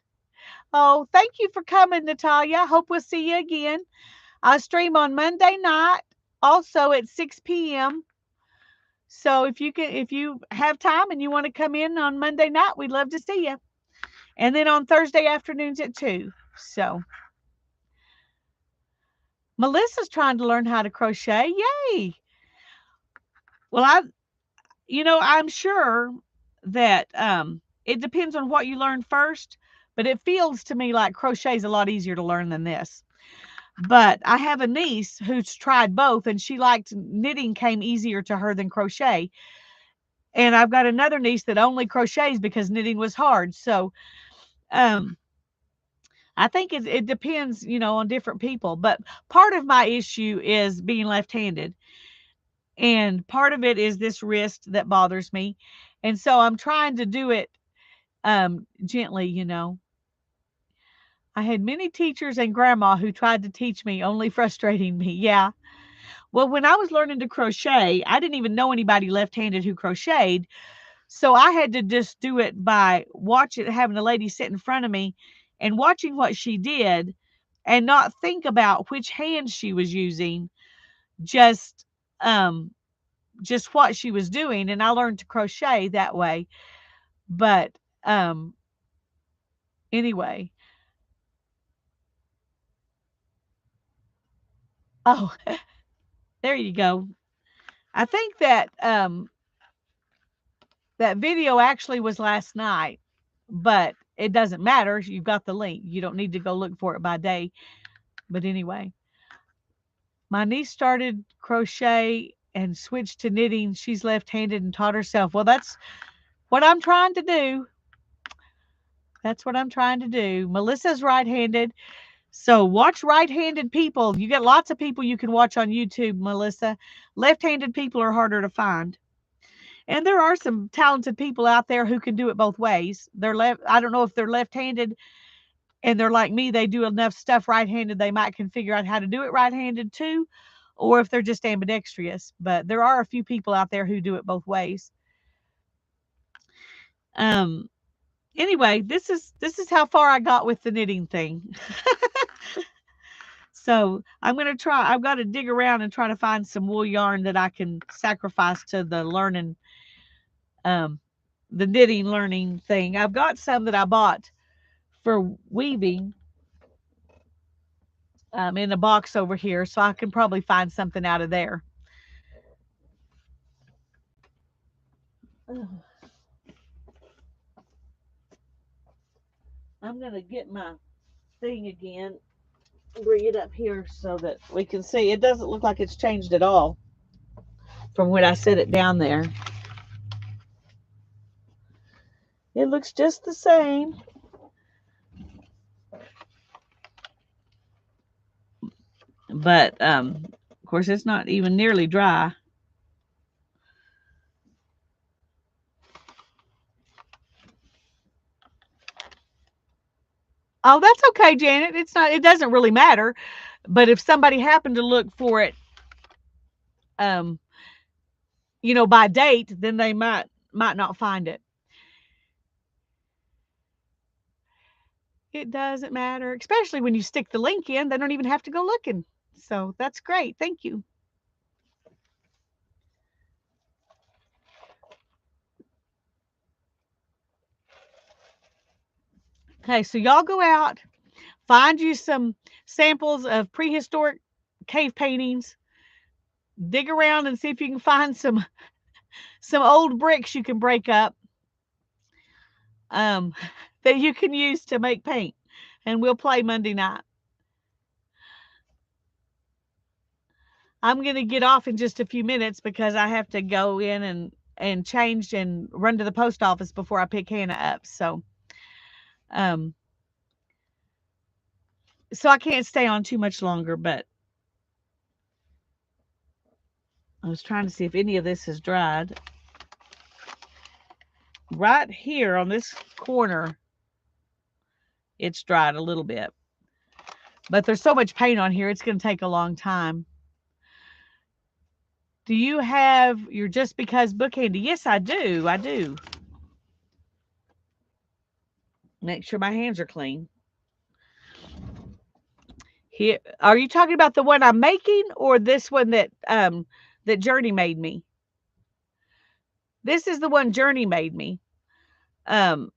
Oh, thank you for coming, Natalia. Hope we'll see you again. I stream on Monday night, also at 6 p.m. So if you have time and you want to come in on Monday night, we'd love to see you. And then on Thursday afternoons at 2. So Melissa's trying to learn how to crochet. Yay. Well, I'm sure that it depends on what you learn first, but it feels to me like crochet is a lot easier to learn than this. But I have a niece who's tried both, and she liked knitting came easier to her than crochet. And I've got another niece that only crochets because knitting was hard. So Um, I think it depends, you know, on different people. But part of my issue is being left-handed, and part of it is this wrist that bothers me, and so I'm trying to do it gently, you know. I had many teachers and grandma who tried to teach me, only frustrating me. Yeah. Well, when I was learning to crochet, I didn't even know anybody left-handed who crocheted. So I had to just do it by watching, having a lady sit in front of me and watching what she did and not think about which hand she was using, just um just what she was doing. And I learned to crochet that way. But um anyway, oh, there you go. I think that that video actually was last night, but it doesn't matter. You've got the link. You don't need to go look for it by day. But anyway, my niece started crochet and switched to knitting. She's left-handed and taught herself. Well, that's what I'm trying to do. That's what I'm trying to do. Melissa's right-handed. So watch right-handed people. You get lots of people you can watch on YouTube, Melissa. Left-handed people are harder to find. And there are some talented people out there who can do it both ways. They're left. I don't know if they're left-handed and they're like me, they do enough stuff right-handed, they might can figure out how to do it right-handed too, or if they're just ambidextrous. But there are a few people out there who do it both ways. Um. Anyway, this is how far I got with the knitting thing. So I'm gonna try. I've got to dig around and try to find some wool yarn that I can sacrifice to the learning, um, the knitting learning thing. I've got some that I bought for weaving in a box over here, so I can probably find something out of there. Ugh. I'm gonna get my thing again, bring it up here so that we can see. It doesn't look like it's changed at all from when I set it down there. It looks just the same. But of course it's not even nearly dry. Oh, that's okay, Janet. It's not, it doesn't really matter. But if somebody happened to look for it, um, you know, by date, then they might not find it. It doesn't matter, especially when you stick the link in, they don't even have to go looking. So that's great. Thank you. Okay, so y'all go out, find you some samples of prehistoric cave paintings, dig around and see if you can find some old bricks you can break up, um, that you can use to make paint. And we'll play Monday night. I'm going to get off in just a few minutes because I have to go in and change and run to the post office before I pick Hannah up. Um, so I can't stay on too much longer, but I was trying to see if any of this is dried. Right here on this corner, it's dried a little bit. But there's so much paint on here, it's going to take a long time. Do you have your Just Because book handy? Yes, I do. I do. Make sure my hands are clean. Here, are you talking about the one I'm making or this one that Journey made me? This is the one Journey made me. Um,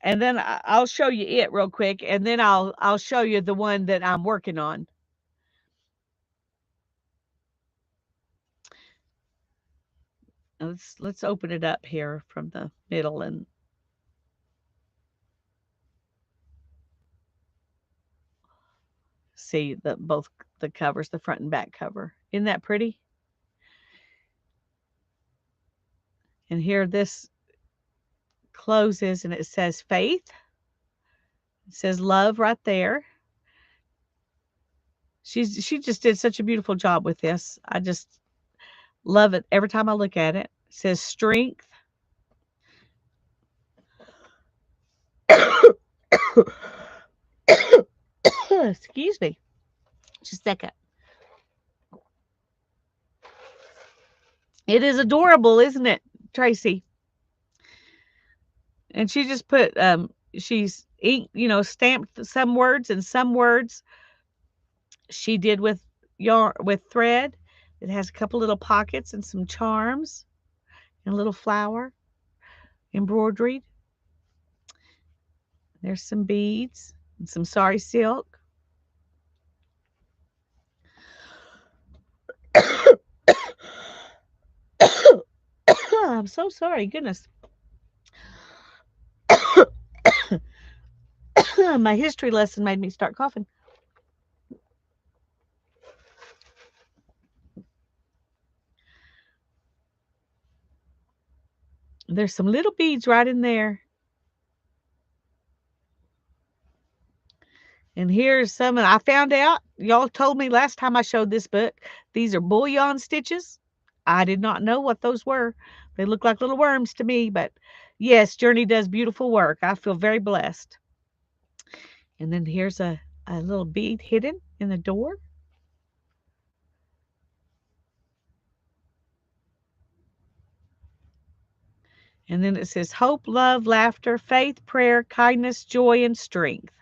and then I'll show you it real quick, and then I'll show you the one that I'm working on. Let's open it up here from the middle and see both the covers, the front and back cover. Isn't that pretty? And here this closes and it says Faith. It says love right there. She just did such a beautiful job with this. I just love it every time I look at it. It says strength. Excuse me. Just a second. It is adorable, isn't it, Tracy? And she just put she's ink, stamped some words, and some words she did with yarn, with thread. It has a couple little pockets and some charms and a little flower embroidered. There's some beads and some sari silk. I'm so sorry, goodness. My history lesson made me start coughing. There's some little beads right in there. And here's some, I found out, y'all told me last time I showed this book, these are bullion stitches. I did not know what those were. They look like little worms to me, but yes, Journey does beautiful work. I feel very blessed. And then here's a little bead hidden in the door. And then it says hope, love, laughter, faith, prayer, kindness, joy, and strength.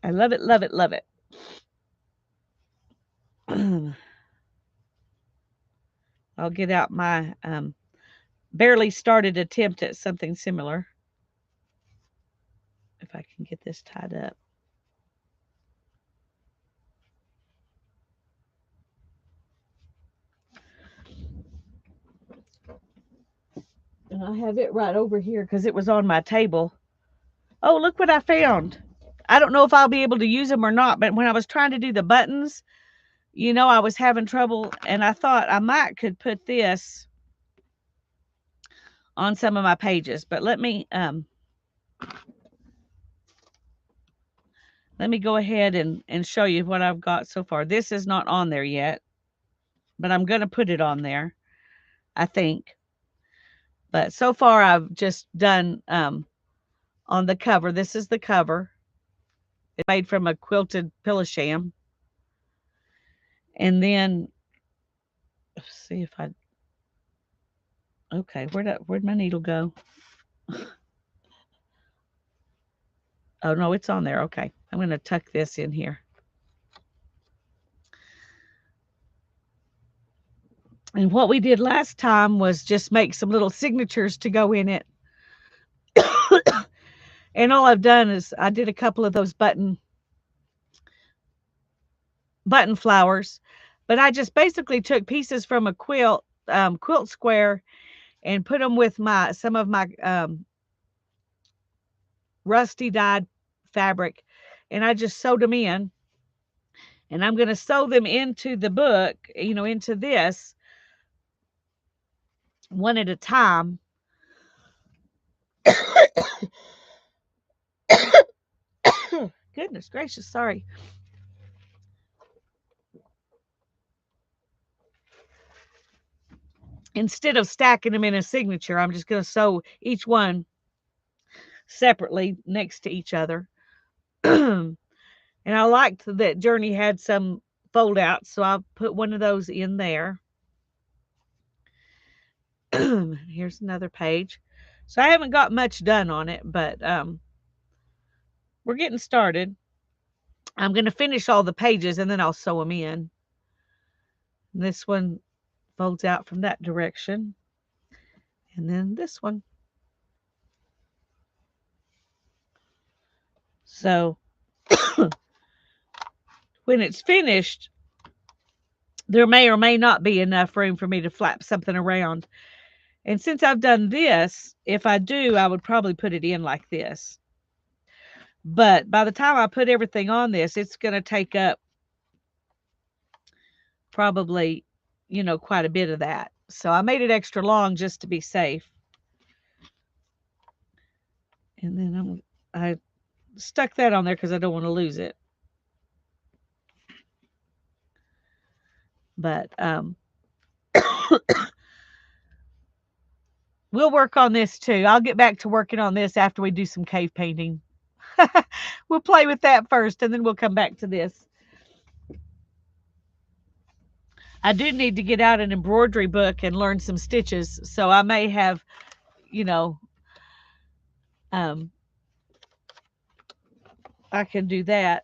I love it, love it, love it. I'll get out my barely started attempt at something similar. If I can get this tied up. And I have it right over here because it was on my table. Oh, look what I found. I don't know if I'll be able to use them or not, but when I was trying to do the buttons, I was having trouble, and I thought I might could put this on some of my pages. But let me go ahead and show you what I've got so far. This is not on there yet, but I'm going to put it on there, I think. But so far I've just done on the cover. This is the cover. It's made from a quilted pillow-sham. And then, let's see if I, okay, where'd my needle go? Oh, no, it's on there. Okay, I'm going to tuck this in here. And what we did last time was just make some little signatures to go in it. And all I've done is I did a couple of those button flowers, but I just basically took pieces from a quilt square and put them with some of my rusty dyed fabric, and I just sewed them in. And I'm going to sew them into the book, into this one at a time. Goodness gracious, sorry. Instead of stacking them in a signature, I'm just going to sew each one separately next to each other. And I liked that Journey had some fold outs, so I'll put one of those in there. Here's another page. So I haven't got much done on it, but we're getting started. I'm going to finish all the pages and then I'll sew them in. And this one folds out from that direction. And then this one. So when it's finished, there may or may not be enough room for me to flap something around. And since I've done this, if I do, I would probably put it in like this. But by the time I put everything on this, it's going to take up probably, quite a bit of that. So I made it extra long just to be safe. And then I stuck that on there because I don't want to lose it. But we'll work on this too. I'll get back to working on this after we do some cave painting. We'll play with that first, and then we'll come back to this. I do need to get out an embroidery book and learn some stitches, so I may have, you know, I can do that.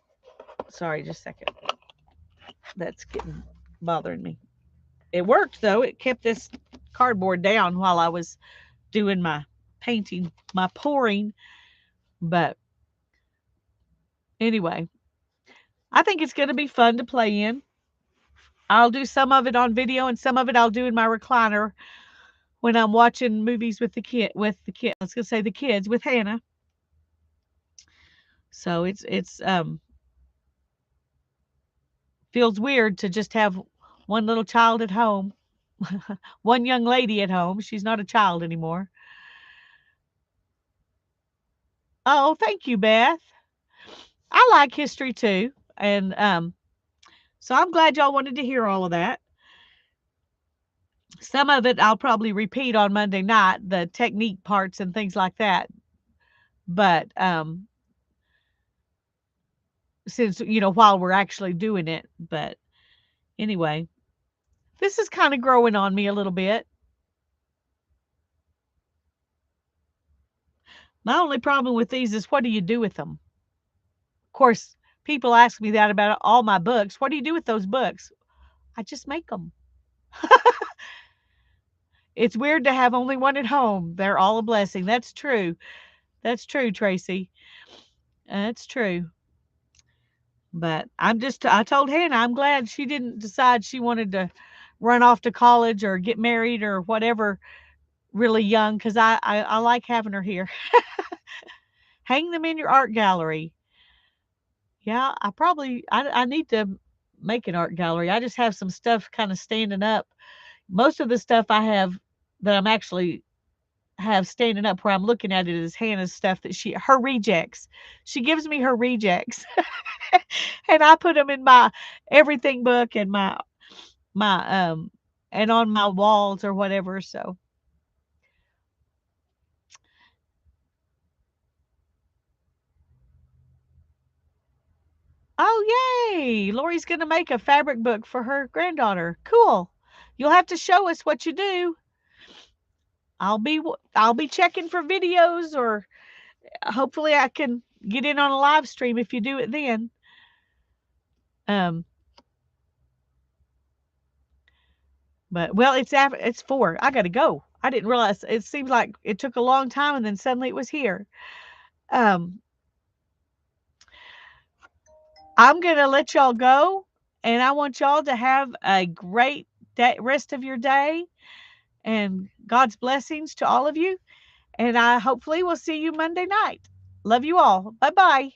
Sorry, just a second. That's getting bothering me. It worked though. It kept this cardboard down while I was doing my painting, my pouring. But anyway, I think it's going to be fun to play in. I'll do some of it on video and some of it I'll do in my recliner when I'm watching movies with the kid, let's just say the kids with Hannah. So it's feels weird to just have one little child at home, one young lady at home. She's not a child anymore. Oh, thank you, Beth. I like history too. And so I'm glad y'all wanted to hear all of that. Some of it I'll probably repeat on Monday night, the technique parts and things like that. But since, while we're actually doing it. But anyway, this is kind of growing on me a little bit. My only problem with these is what do you do with them? Of course, people ask me that about all my books. What do you do with those books? I just make them. It's weird to have only one at home. They're all a blessing. That's true. That's true, Tracy. That's true. But I told Hannah, I'm glad she didn't decide she wanted to run off to college or get married or whatever really young, because I like having her here. Hang them in your art gallery. Yeah, I need to make an art gallery. I just have some stuff kind of standing up. Most of the stuff I have that I'm actually have standing up where I'm looking at it is Hannah's stuff that her rejects. She gives me her rejects. And I put them in my everything book and my and on my walls or whatever. So oh yay, Lori's gonna make a fabric book for her granddaughter. Cool. You'll have to show us what you do. I'll be checking for videos, or hopefully I can get in on a live stream if you do it then. But well, it's 4. I got to go. I didn't realize it seems like it took a long time and then suddenly it was here. I'm going to let y'all go, and I want y'all to have a great rest of your day, and God's blessings to all of you. And I hopefully will see you Monday night. Love you all. Bye-bye.